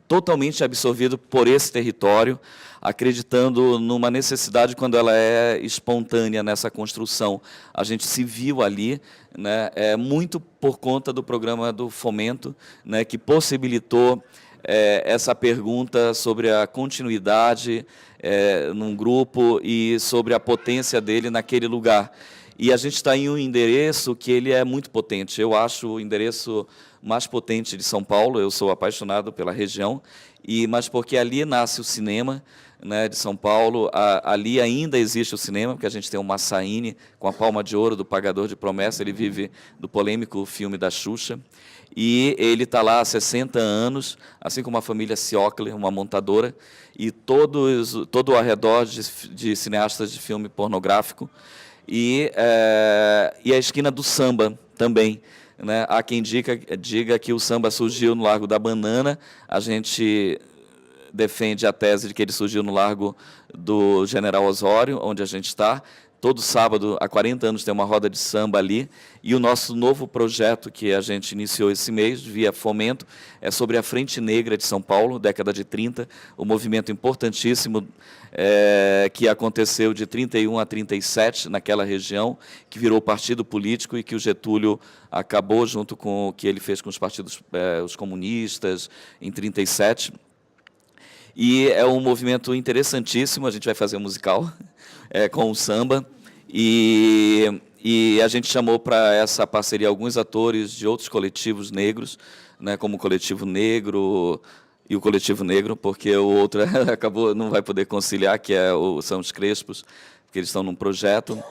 totalmente absorvido por esse território, acreditando numa necessidade quando ela é espontânea nessa construção. A gente se viu ali, né, muito por conta do programa do Fomento, né, que possibilitou essa pergunta sobre a continuidade num grupo e sobre a potência dele naquele lugar. E a gente está em um endereço que ele é muito potente. Eu acho o endereço mais potente de São Paulo. Eu sou apaixonado pela região, mas porque ali nasce o cinema, né, de São Paulo. Ali ainda existe o cinema, porque a gente tem o Massaíne com a Palma de Ouro do Pagador de Promessa. Ele vive do polêmico filme da Xuxa. E ele está lá há 60 anos, assim como a família Ciocler, uma montadora, e todo ao redor de cineastas de filme pornográfico. E a esquina do samba também, né? Há quem diga que o samba surgiu no Largo da Banana. A gente defende a tese de que ele surgiu no Largo do General Osório, onde a gente está. Todo sábado, há 40 anos, tem uma roda de samba ali. E o nosso novo projeto, que a gente iniciou esse mês, via Fomento, é sobre a Frente Negra de São Paulo, década de 30, um movimento importantíssimo que aconteceu de 31 a 37 naquela região, que virou partido político e que o Getúlio acabou junto com o que ele fez com os partidos os comunistas em 37. E é um movimento interessantíssimo. A gente vai fazer um musical com o samba, e a gente chamou para essa parceria alguns atores de outros coletivos negros, né, como o Coletivo Negro e o Coletivo Negro, porque o outro não vai poder conciliar, que são os Crespos, porque eles estão num projeto.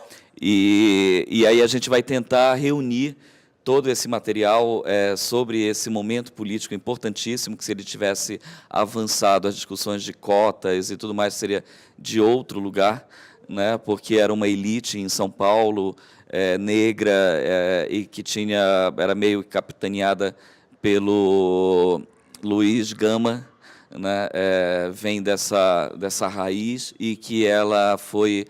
E aí a gente vai tentar reunir todo esse material sobre esse momento político importantíssimo, que se ele tivesse avançado as discussões de cotas e tudo mais, seria de outro lugar, né, porque era uma elite em São Paulo, negra, e que era meio capitaneada pelo Luiz Gama, né, vem dessa raiz, e que ela foi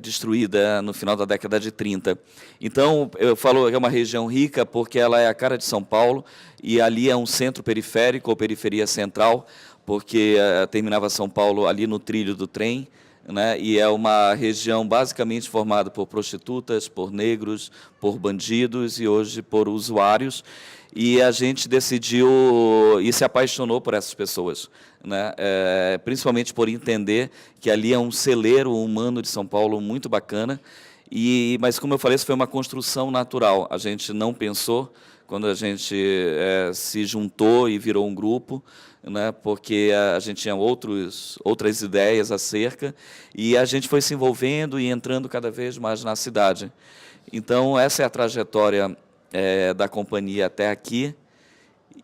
destruída no final da década de 30. Então, eu falo que é uma região rica porque ela é a cara de São Paulo, e ali é um centro periférico, ou periferia central, porque terminava São Paulo ali no trilho do trem, né, e é uma região basicamente formada por prostitutas, por negros, por bandidos e hoje por usuários. E a gente decidiu e se apaixonou por essas pessoas, né? Principalmente por entender que ali é um celeiro humano de São Paulo muito bacana. Mas, como eu falei, isso foi uma construção natural. A gente não pensou quando a gente se juntou e virou um grupo, né, porque a gente tinha outras ideias acerca, e a gente foi se envolvendo e entrando cada vez mais na cidade. Então, essa é a trajetória da companhia até aqui,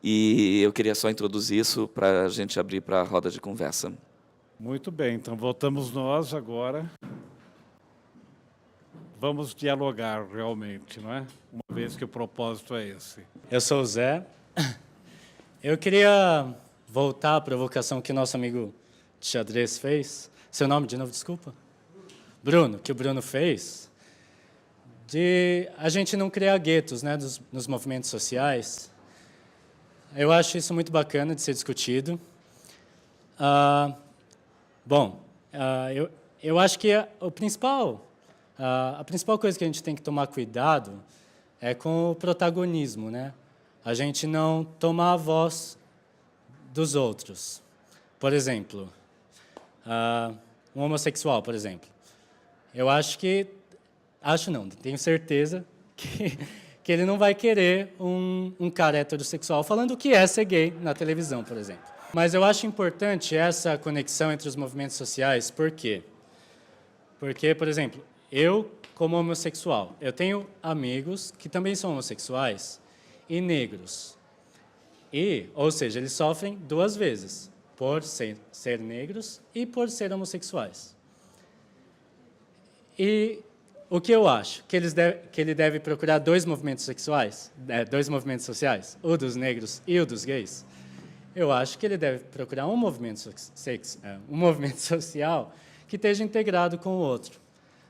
e eu queria só introduzir isso para a gente abrir para a roda de conversa. Muito bem, então voltamos nós agora. Vamos dialogar realmente, não é? Uma vez que o propósito é esse. Eu sou o Zé. Eu queria voltar à provocação que nosso amigo de xadrez fez. Seu nome de novo, desculpa? Bruno, que o Bruno fez, de a gente não criar guetos, né, nos movimentos sociais. Eu acho isso muito bacana de ser discutido. Eu acho que a principal coisa que a gente tem que tomar cuidado é com o protagonismo, né? A gente não tomar a voz dos outros. Por exemplo, um homossexual, por exemplo. Eu tenho certeza que ele não vai querer um cara heterossexual falando o que é ser gay na televisão, por exemplo. Mas eu acho importante essa conexão entre os movimentos sociais. Por quê? Porque, por exemplo, eu, como homossexual, eu tenho amigos que também são homossexuais e negros. Ou seja, eles sofrem duas vezes, por ser negros e por ser homossexuais. E o que eu acho? Que ele deve procurar dois movimentos sexuais, dois movimentos sociais, o dos negros e o dos gays. Eu acho que ele deve procurar um movimento social que esteja integrado com o outro,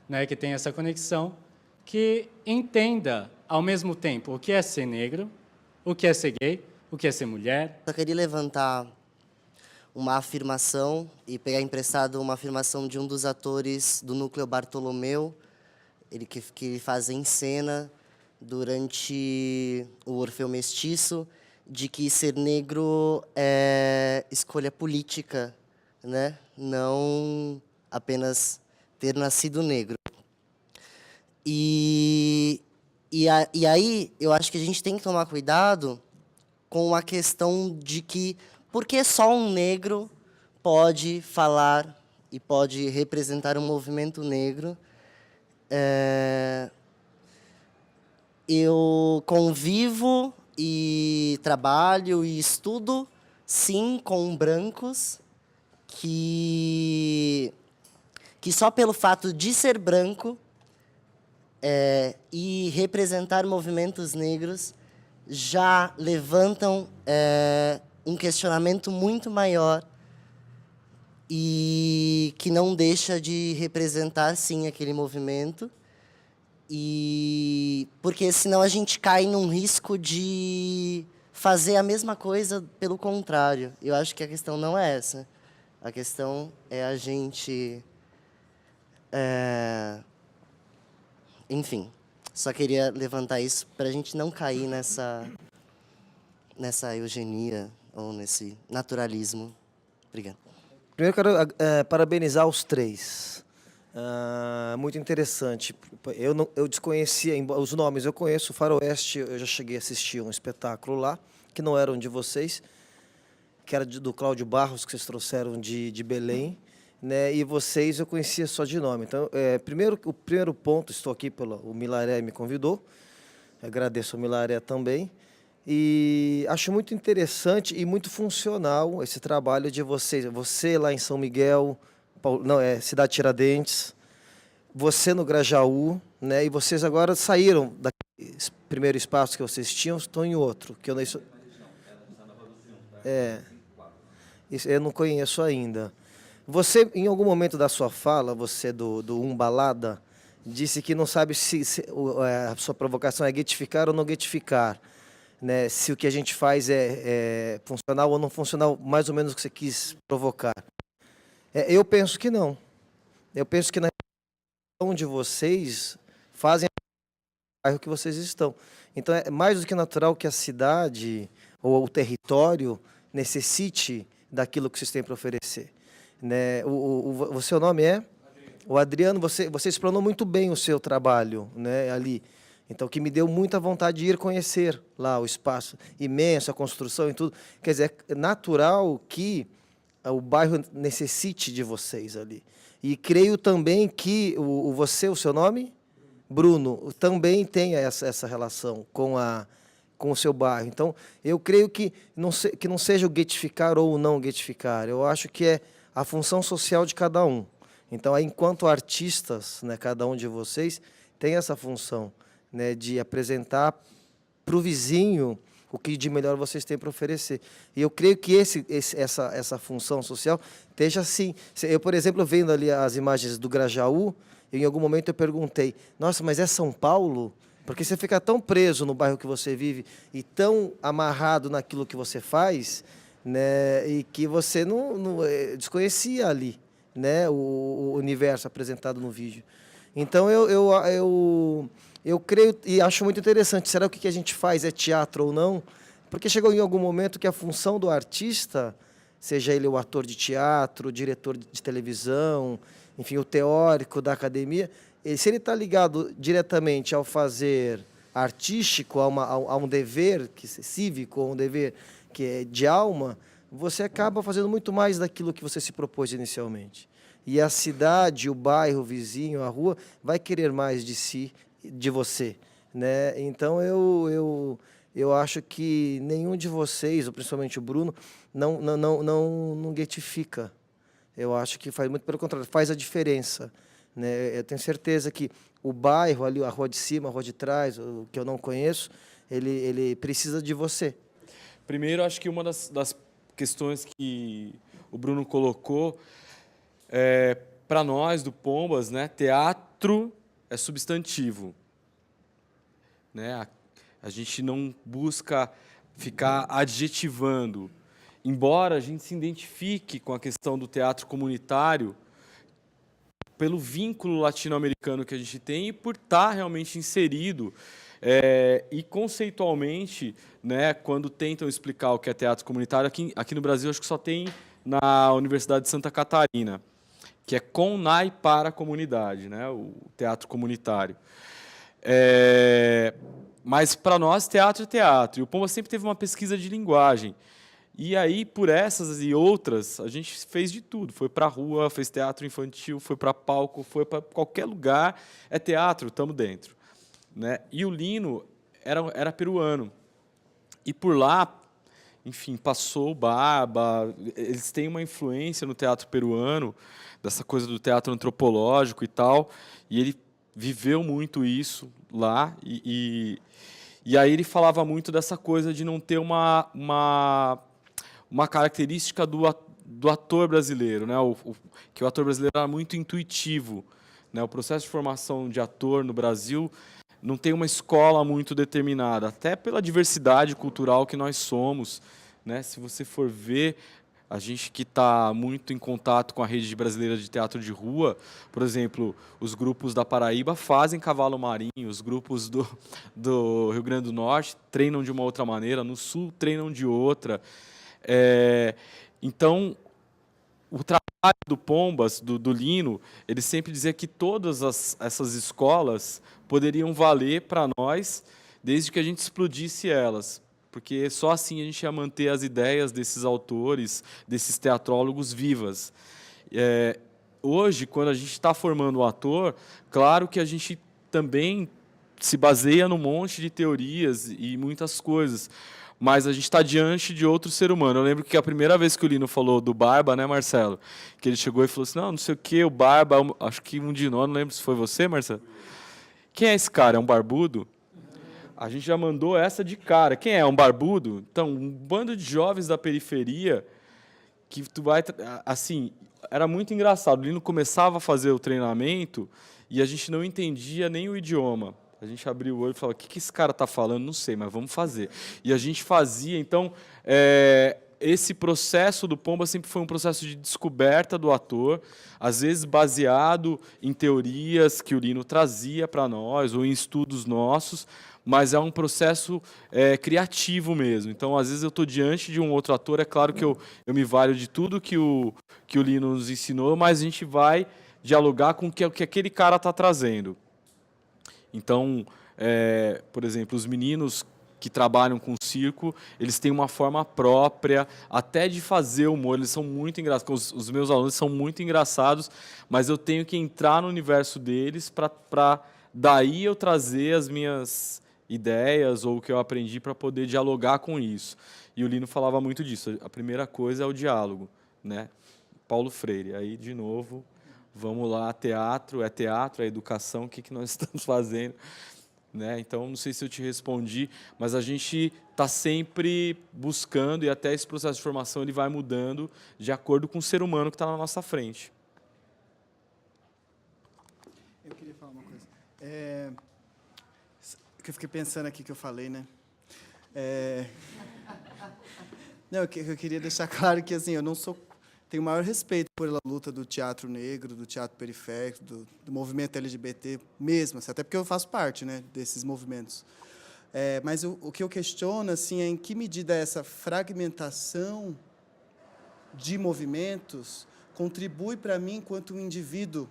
né, que tenha essa conexão, que entenda, ao mesmo tempo, o que é ser negro, o que é ser gay, o que é ser mulher. Eu queria levantar uma afirmação e pegar emprestado uma afirmação de um dos atores do Núcleo Bartolomeu, ele que faz em cena durante o Orfeu Mestiço, de que ser negro é escolha política, né? Não apenas ter nascido negro. E aí eu acho que a gente tem que tomar cuidado com a questão de que por que só um negro pode falar e pode representar um movimento negro. Eu convivo e trabalho e estudo, sim, com brancos que só pelo fato de ser branco e representar movimentos negros já levantam um questionamento muito maior e que não deixa de representar, sim, aquele movimento. E porque senão a gente cai num risco de fazer a mesma coisa pelo contrário. Eu acho que a questão não é essa. A questão é a gente... Enfim, só queria levantar isso para a gente não cair nessa eugenia ou nesse naturalismo. Obrigado. Primeiro, quero parabenizar os três. Muito interessante. Eu desconhecia os nomes, eu conheço o Faroeste, eu já cheguei a assistir um espetáculo lá, que não era um de vocês, que era do Cláudio Barros, que vocês trouxeram de Belém, né? E vocês eu conhecia só de nome. Então, o primeiro ponto, estou aqui o Milaré me convidou, agradeço ao Milaré também, e acho muito interessante e muito funcional esse trabalho de vocês. Você lá em São Miguel, Cidade Tiradentes, você no Grajaú, né? E vocês agora saíram daquele primeiro espaço que vocês tinham, estão em outro, que eu não... Isso eu não conheço ainda. Você, em algum momento da sua fala, você do Umbalada, disse que não sabe se a sua provocação é guetificar ou não guetificar, né? Se o que a gente faz é funcional ou não funcional, mais ou menos o que você quis provocar. Eu penso que não. Eu penso que na região de vocês fazem o bairro que vocês estão. Então é mais do que natural que a cidade ou o território necessite daquilo que vocês têm para oferecer. Né? O seu nome é? O Adriano, você explanou muito bem o seu trabalho, né, ali. Então, que me deu muita vontade de ir conhecer lá o espaço imenso, a construção e tudo. Quer dizer, é natural que o bairro necessite de vocês ali. E creio também que o seu nome? Bruno, também tem essa relação com o seu bairro. Então, eu creio que não seja o guetificar ou o não guetificar. Eu acho que é a função social de cada um. Então, enquanto artistas, né, cada um de vocês tem essa função, né, de apresentar para o vizinho o que de melhor vocês têm para oferecer. E eu creio que essa função social esteja assim. Eu, por exemplo, vendo ali as imagens do Grajaú, em algum momento eu perguntei, nossa, mas é São Paulo? Porque você fica tão preso no bairro que você vive e tão amarrado naquilo que você faz, né, e que você não desconhecia ali, né, o universo apresentado no vídeo. Então, eu creio e acho muito interessante. Será que o que a gente faz é teatro ou não? Porque chegou em algum momento que a função do artista, seja ele o ator de teatro, o diretor de televisão, enfim, o teórico da academia, se ele está ligado diretamente ao fazer artístico, a um dever cívico, a um dever que é de alma, você acaba fazendo muito mais daquilo que você se propôs inicialmente. E a cidade, o bairro, o vizinho, a rua, vai querer mais de si, de você, né? Então, eu eu acho que nenhum de vocês, ou principalmente o Bruno, não guetifica. Eu acho que faz muito pelo contrário, faz a diferença, né? Eu tenho certeza que o bairro ali, a rua de cima, a rua de trás, o que eu não conheço, ele precisa de você. Primeiro, acho que uma das questões que o Bruno colocou para nós do Pombas, né, teatro é substantivo, né? A gente não busca ficar adjetivando, embora a gente se identifique com a questão do teatro comunitário pelo vínculo latino-americano que a gente tem e por estar realmente inserido e conceitualmente, né, quando tentam explicar o que é teatro comunitário, aqui no Brasil acho que só tem na Universidade de Santa Catarina, que é com-nai para a comunidade, né, o teatro comunitário. Mas para nós teatro é teatro, e o Pomba sempre teve uma pesquisa de linguagem. E aí, por essas e outras, a gente fez de tudo. Foi para a rua, fez teatro infantil, foi para palco, foi para qualquer lugar. É teatro, estamos dentro, né? E o Lino era peruano. E por lá, enfim, passou o Barba. Eles têm uma influência no teatro peruano, dessa coisa do teatro antropológico e tal. E ele viveu muito isso lá. E aí ele falava muito dessa coisa de não ter uma característica do ator brasileiro, né? Que o ator brasileiro era muito intuitivo, né? O processo de formação de ator no Brasil não tem uma escola muito determinada, até pela diversidade cultural que nós somos, né? Se você for ver, a gente que está muito em contato com a rede brasileira de teatro de rua, por exemplo, os grupos da Paraíba fazem cavalo marinho, os grupos do Rio Grande do Norte treinam de uma outra maneira, no Sul treinam de outra. Então, o trabalho do Pombas, do Lino, ele sempre dizia que todas essas escolas poderiam valer para nós, desde que a gente explodisse elas, porque só assim a gente ia manter as ideias desses autores, desses teatrólogos vivas. Hoje, quando a gente está formando um ator, claro que a gente também se baseia num monte de teorias e muitas coisas, mas a gente está diante de outro ser humano. Eu lembro que a primeira vez que o Lino falou do Barba, né, Marcelo? Que ele chegou e falou assim, não sei o quê, o Barba, acho que um de nós, não lembro se foi você, Marcelo? Quem é esse cara? É um barbudo? A gente já mandou essa de cara. Quem é? Um barbudo? Então, um bando de jovens da periferia que tu vai... Assim, era muito engraçado. O Lino começava a fazer o treinamento e a gente não entendia nem o idioma. A gente abriu o olho e falava, o que esse cara está falando? Não sei, mas vamos fazer. E a gente fazia. Então, esse processo do Pomba sempre foi um processo de descoberta do ator, às vezes baseado em teorias que o Lino trazia para nós, ou em estudos nossos, mas é um processo criativo mesmo. Então, às vezes, eu estou diante de um outro ator, é claro que eu me valho de tudo que o Lino nos ensinou, mas a gente vai dialogar com o que aquele cara está trazendo. Então, por exemplo, os meninos que trabalham com circo, eles têm uma forma própria até de fazer humor, eles são muito engraçados, os meus alunos são muito engraçados, mas eu tenho que entrar no universo deles para daí eu trazer as minhas ideias ou o que eu aprendi para poder dialogar com isso. E o Lino falava muito disso, a primeira coisa é o diálogo, né? Paulo Freire, aí de novo... Vamos lá, teatro, é educação, o que nós estamos fazendo? Né? Então, não sei se eu te respondi, mas a gente está sempre buscando, e até esse processo de formação ele vai mudando de acordo com o ser humano que está na nossa frente. Eu queria falar uma coisa. Que eu fiquei pensando aqui que eu falei, né? Não, eu queria deixar claro que assim, eu não sou... Tenho o maior respeito pela luta do teatro negro, do teatro periférico, do movimento LGBT mesmo, assim, até porque eu faço parte, né, desses movimentos. Mas o que eu questiono assim, é em que medida essa fragmentação de movimentos contribui para mim enquanto um indivíduo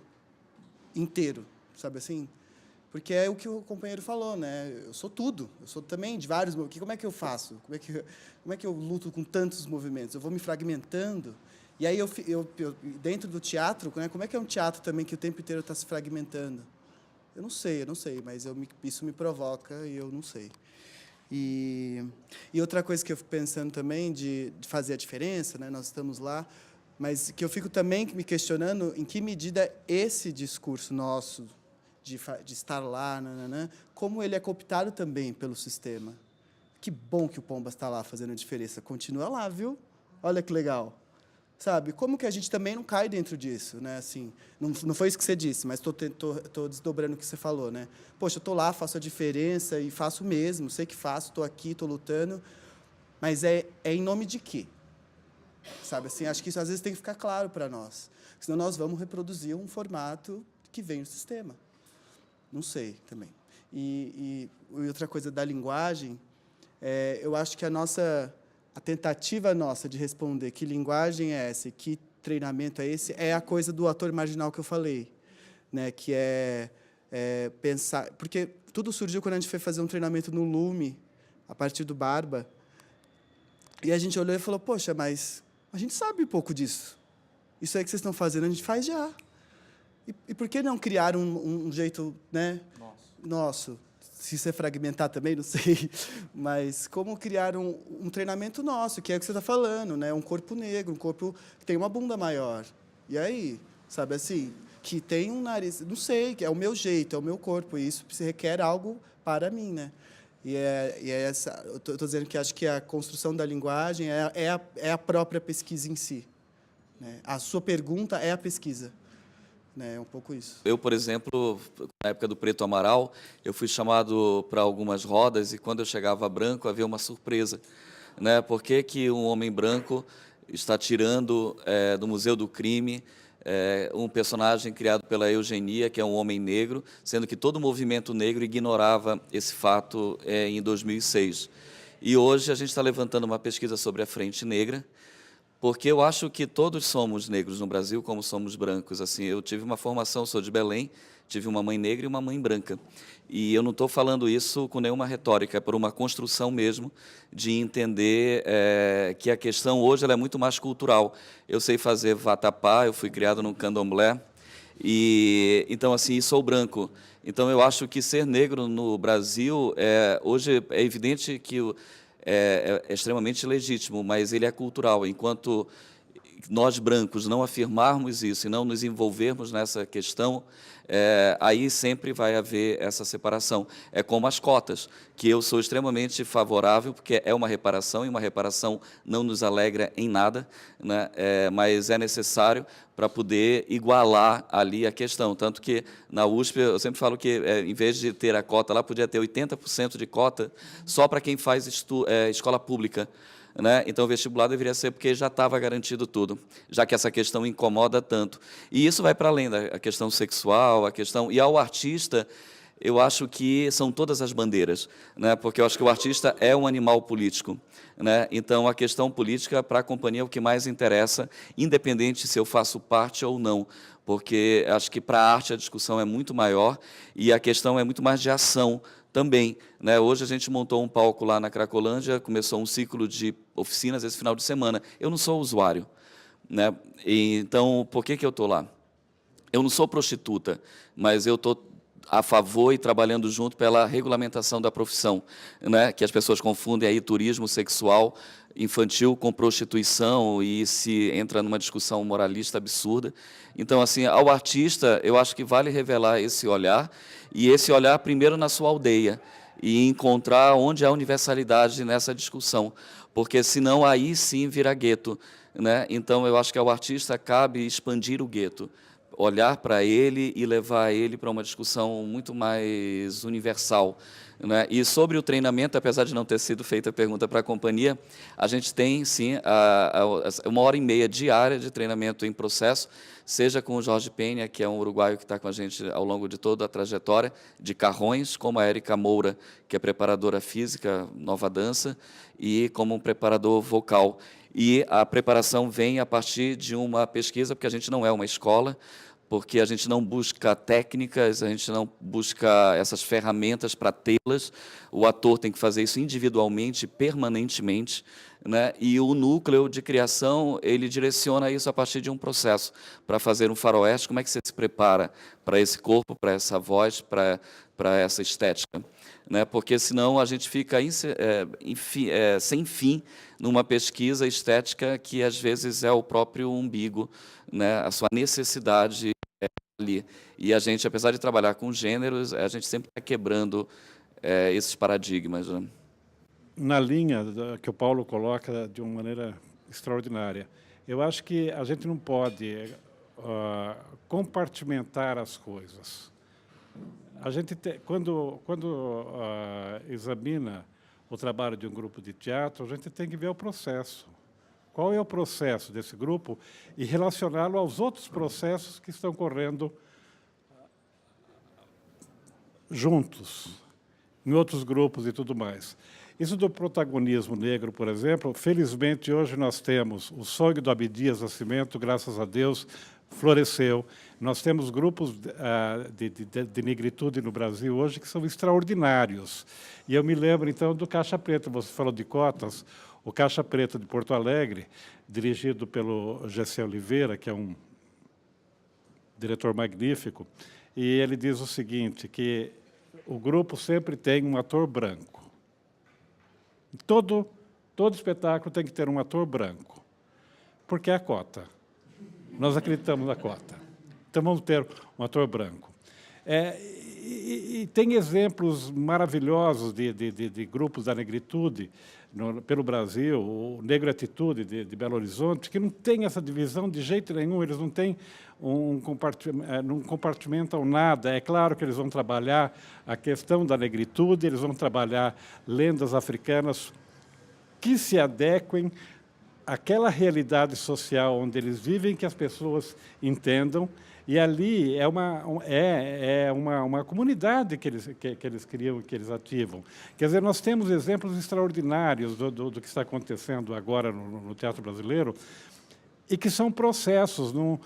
inteiro, sabe assim? Porque é o que o companheiro falou, né? Eu sou tudo, eu sou também de vários movimentos. Como é que eu faço? Como é que eu luto com tantos movimentos? Eu vou me fragmentando. E aí, eu dentro do teatro, né, como é que é um teatro também que o tempo inteiro está se fragmentando? Eu não sei, mas isso me provoca e eu não sei. E outra coisa que eu fico pensando também de fazer a diferença, né? Nós estamos lá, mas que eu fico também me questionando em que medida esse discurso nosso de estar lá, nananã, como ele é cooptado também pelo sistema. Que bom que o Pombas está lá fazendo a diferença. Continua lá, viu? Olha que legal. Sabe? Como que a gente também não cai dentro disso, né? Assim, não foi isso que você disse, mas estou desdobrando o que você falou, né? Poxa, eu estou lá, faço a diferença e faço mesmo, sei que faço, estou aqui, estou lutando, mas é em nome de quê? Sabe? Assim, acho que isso às vezes tem que ficar claro para nós, senão nós vamos reproduzir um formato que vem do sistema. Não sei também. E outra coisa da linguagem, eu acho que a tentativa nossa de responder que linguagem é essa, que treinamento é esse, é a coisa do ator marginal que eu falei, né? Que é pensar... Porque tudo surgiu quando a gente foi fazer um treinamento no Lume, a partir do Barba, e a gente olhou e falou, poxa, mas a gente sabe um pouco disso. Isso aí que vocês estão fazendo, a gente faz já. E por que não criar um jeito, né, nosso? Se isso é fragmentar também, não sei, mas como criar um treinamento nosso, que é o que você está falando, né? Um corpo negro, um corpo que tem uma bunda maior. E aí, sabe assim, que tem um nariz, não sei, que é o meu jeito, é o meu corpo, e isso requer algo para mim, né? E essa, eu estou dizendo que acho que a construção da linguagem é a própria pesquisa em si, né? A sua pergunta é a pesquisa. É um pouco isso. Eu, por exemplo, na época do Preto Amaral, eu fui chamado para algumas rodas e quando eu chegava branco havia uma surpresa, né? Por que um homem branco está tirando do Museu do Crime um personagem criado pela eugenia, que é um homem negro, sendo que todo o movimento negro ignorava esse fato em 2006. E hoje a gente está levantando uma pesquisa sobre a Frente Negra, porque eu acho que todos somos negros no Brasil, como somos brancos. Assim, eu tive uma formação, sou de Belém, tive uma mãe negra e uma mãe branca. E eu não estou falando isso com nenhuma retórica, é por uma construção mesmo de entender que a questão hoje ela é muito mais cultural. Eu sei fazer vatapá, eu fui criado num candomblé, e então assim, sou branco. Então eu acho que ser negro no Brasil, hoje é evidente que é extremamente legítimo, mas ele é cultural. Enquanto nós, brancos, não afirmarmos isso e não nos envolvermos nessa questão, aí sempre vai haver essa separação. É como as cotas, que eu sou extremamente favorável, porque é uma reparação, e uma reparação não nos alegra em nada, né? Mas é necessário para poder igualar ali a questão. Tanto que, na USP, eu sempre falo que, em vez de ter a cota lá, podia ter 80% de cota só para quem faz escola pública, né? Então, o vestibular deveria ser porque já estava garantido tudo, já que essa questão incomoda tanto. E isso vai para além da questão sexual, a questão... E ao artista, eu acho que são todas as bandeiras, né? Porque eu acho que o artista é um animal político, né? Então, a questão política para a companhia é o que mais interessa, independente se eu faço parte ou não, porque acho que para a arte a discussão é muito maior e a questão é muito mais de ação também, né? Hoje a gente montou um palco lá na Cracolândia, começou um ciclo de oficinas esse final de semana. Eu não sou usuário, né? Então, por que eu estou lá? Eu não sou prostituta, mas eu estou a favor e trabalhando junto pela regulamentação da profissão, né? Que as pessoas confundem aí turismo sexual infantil com prostituição e se entra numa discussão moralista absurda. Então, assim, ao artista, eu acho que vale revelar esse olhar, e esse olhar primeiro na sua aldeia, e encontrar onde há universalidade nessa discussão, porque senão aí sim vira gueto, né? Então, eu acho que ao artista cabe expandir o gueto, olhar para ele e levar ele para uma discussão muito mais universal, né? E sobre o treinamento, apesar de não ter sido feita a pergunta para a companhia, a gente tem, sim, 1h30 diária de treinamento em processo, seja com o Jorge Penha, que é um uruguaio que está com a gente ao longo de toda a trajetória, de Carrões, como a Érica Moura, que é preparadora física, Nova Dança, e como um preparador vocal. E a preparação vem a partir de uma pesquisa, porque a gente não é uma escola, porque a gente não busca técnicas, a gente não busca essas ferramentas para tê-las. O ator tem que fazer isso individualmente, permanentemente, né? E o núcleo de criação, ele direciona isso a partir de um processo. Para fazer um faroeste, como é que você se prepara para esse corpo, para essa voz, para essa estética? Né? Porque senão a gente fica sem fim numa pesquisa estética que às vezes é o próprio umbigo, né? A sua necessidade ali. E a gente, apesar de trabalhar com gêneros, a gente sempre está quebrando esses paradigmas, né? Na linha que o Paulo coloca de uma maneira extraordinária, eu acho que a gente não pode compartimentar as coisas. A gente quando examina o trabalho de um grupo de teatro, a gente tem que ver o processo. Qual é o processo desse grupo e relacioná-lo aos outros processos que estão correndo juntos, em outros grupos e tudo mais. Isso do protagonismo negro, por exemplo, felizmente hoje nós temos o Sonho do Abdias Nascimento, graças a Deus, floresceu. Nós temos grupos de negritude no Brasil hoje que são extraordinários. E eu me lembro, então, do Caixa Preta. Você falou de cotas. O Caixa Preta de Porto Alegre, dirigido pelo Gessé Oliveira, que é um diretor magnífico, e ele diz o seguinte, que o grupo sempre tem um ator branco. Todo espetáculo tem que ter um ator branco, porque é a cota. Nós acreditamos na cota. Então, vamos ter um ator branco. E tem exemplos maravilhosos de grupos da negritude pelo Brasil, o Negro Atitude de Belo Horizonte, que não tem essa divisão de jeito nenhum, eles não têm não compartimentam nada. É claro que eles vão trabalhar a questão da negritude, eles vão trabalhar lendas africanas que se adequem àquela realidade social onde eles vivem, que as pessoas entendam. E ali é uma comunidade que eles criam, que eles ativam. Quer dizer, nós temos exemplos extraordinários do que está acontecendo agora no teatro brasileiro, e que são processos. Não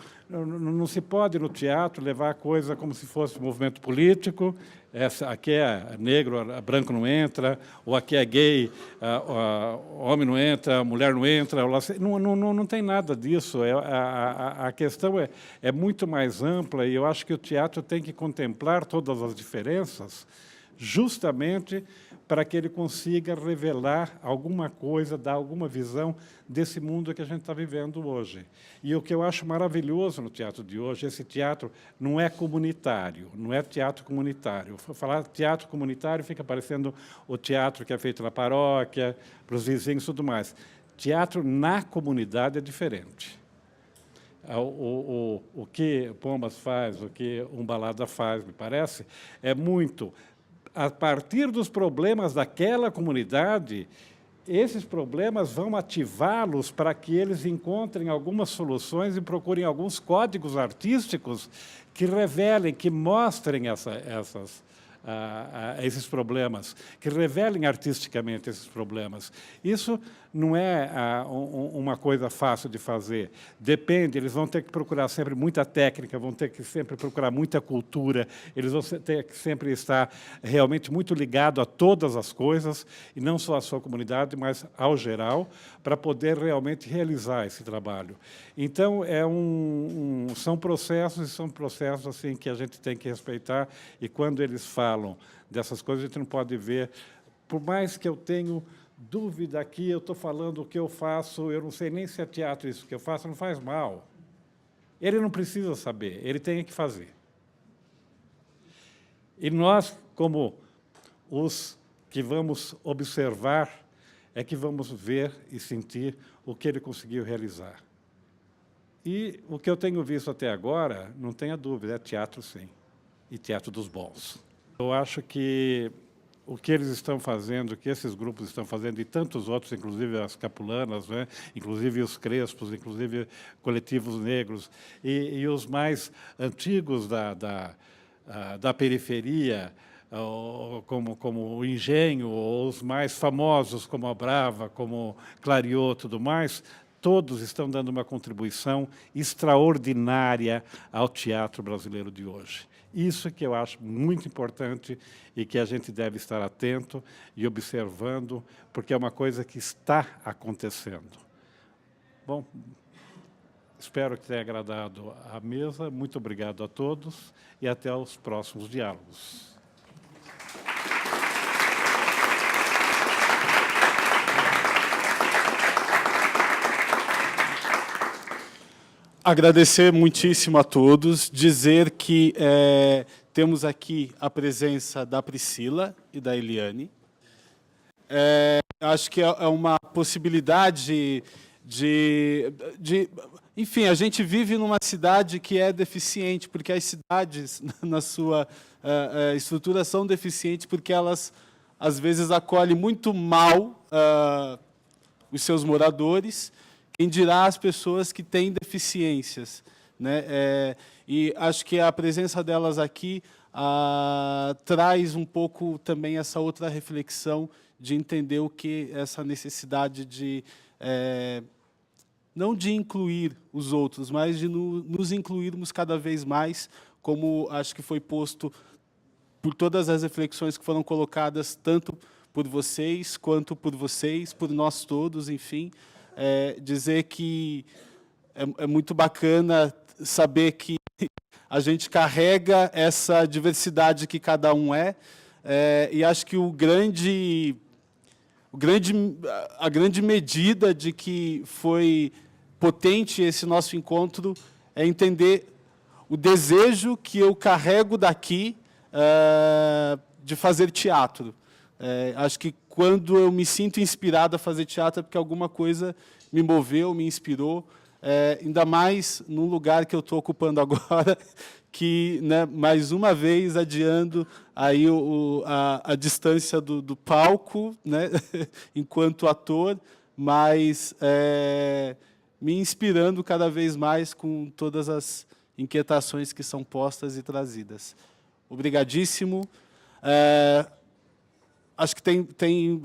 se pode, no teatro, levar a coisa como se fosse um movimento político. Aqui é negro, branco não entra, ou aqui é gay, homem não entra, mulher não entra. Não tem nada disso. A questão é muito mais ampla, e eu acho que o teatro tem que contemplar todas as diferenças, justamente para que ele consiga revelar alguma coisa, dar alguma visão desse mundo que a gente está vivendo hoje. E o que eu acho maravilhoso no teatro de hoje, esse teatro não é comunitário, não é teatro comunitário. Falar teatro comunitário fica parecendo o teatro que é feito na paróquia, para os vizinhos e tudo mais. Teatro na comunidade é diferente. O que Pombas faz, o que Umbalada faz, me parece, é muito a partir dos problemas daquela comunidade. Esses problemas vão ativá-los para que eles encontrem algumas soluções e procurem alguns códigos artísticos que revelem, que mostrem esses problemas, que revelem artisticamente esses problemas. Isso não é uma coisa fácil de fazer. Depende, eles vão ter que procurar sempre muita técnica, vão ter que sempre procurar muita cultura, eles vão ter que sempre estar realmente muito ligados a todas as coisas, e não só à sua comunidade, mas ao geral, para poder realmente realizar esse trabalho. Então, são processos assim, que a gente tem que respeitar, e quando eles falam dessas coisas, a gente não pode ver, por mais que eu tenha dúvida aqui, eu estou falando o que eu faço, eu não sei nem se é teatro isso que eu faço, não faz mal. Ele não precisa saber, ele tem que fazer. E nós, como os que vamos observar, é que vamos ver e sentir o que ele conseguiu realizar. E o que eu tenho visto até agora, não tenha dúvida, é teatro, sim, e teatro dos bons. Eu acho que o que eles estão fazendo, o que esses grupos estão fazendo, e tantos outros, inclusive as capulanas, né? Inclusive os crespos, inclusive coletivos negros, e os mais antigos da periferia, como o Engenho, ou os mais famosos, como a Brava, como Clariô, tudo mais, todos estão dando uma contribuição extraordinária ao teatro brasileiro de hoje. Isso que eu acho muito importante e que a gente deve estar atento e observando, porque é uma coisa que está acontecendo. Bom, espero que tenha agradado a mesa. Muito obrigado a todos e até os próximos diálogos. Agradecer muitíssimo a todos, dizer que temos aqui a presença da Priscila e da Eliane. Acho que é uma possibilidade enfim, a gente vive numa cidade que é deficiente, porque as cidades, na sua estrutura, são deficientes, porque elas, às vezes, acolhem muito mal os seus moradores, quem dirá as pessoas que têm deficiências, né? E acho que a presença delas aqui traz um pouco também essa outra reflexão de entender o que essa necessidade de não de incluir os outros, mas de nos incluirmos cada vez mais, como acho que foi posto por todas as reflexões que foram colocadas, tanto por vocês, quanto por vocês, por nós todos, enfim. Dizer que é muito bacana saber que a gente carrega essa diversidade que cada um e acho que a grande medida de que foi potente esse nosso encontro é entender o desejo que eu carrego daqui de fazer teatro. Acho que quando eu me sinto inspirado a fazer teatro é porque alguma coisa me moveu, me inspirou, ainda mais no lugar que eu estou ocupando agora, que, né, mais uma vez, adiando aí a distância do palco, né, enquanto ator, mas me inspirando cada vez mais com todas as inquietações que são postas e trazidas. Obrigadíssimo. Acho que tem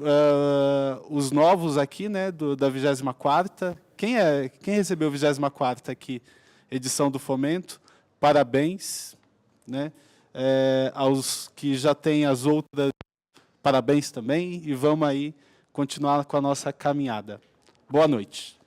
os novos aqui, né, da 24ª. Quem recebeu a 24ª aqui, edição do Fomento? Parabéns, né? Aos que já têm as outras, parabéns também, e vamos aí continuar com a nossa caminhada. Boa noite.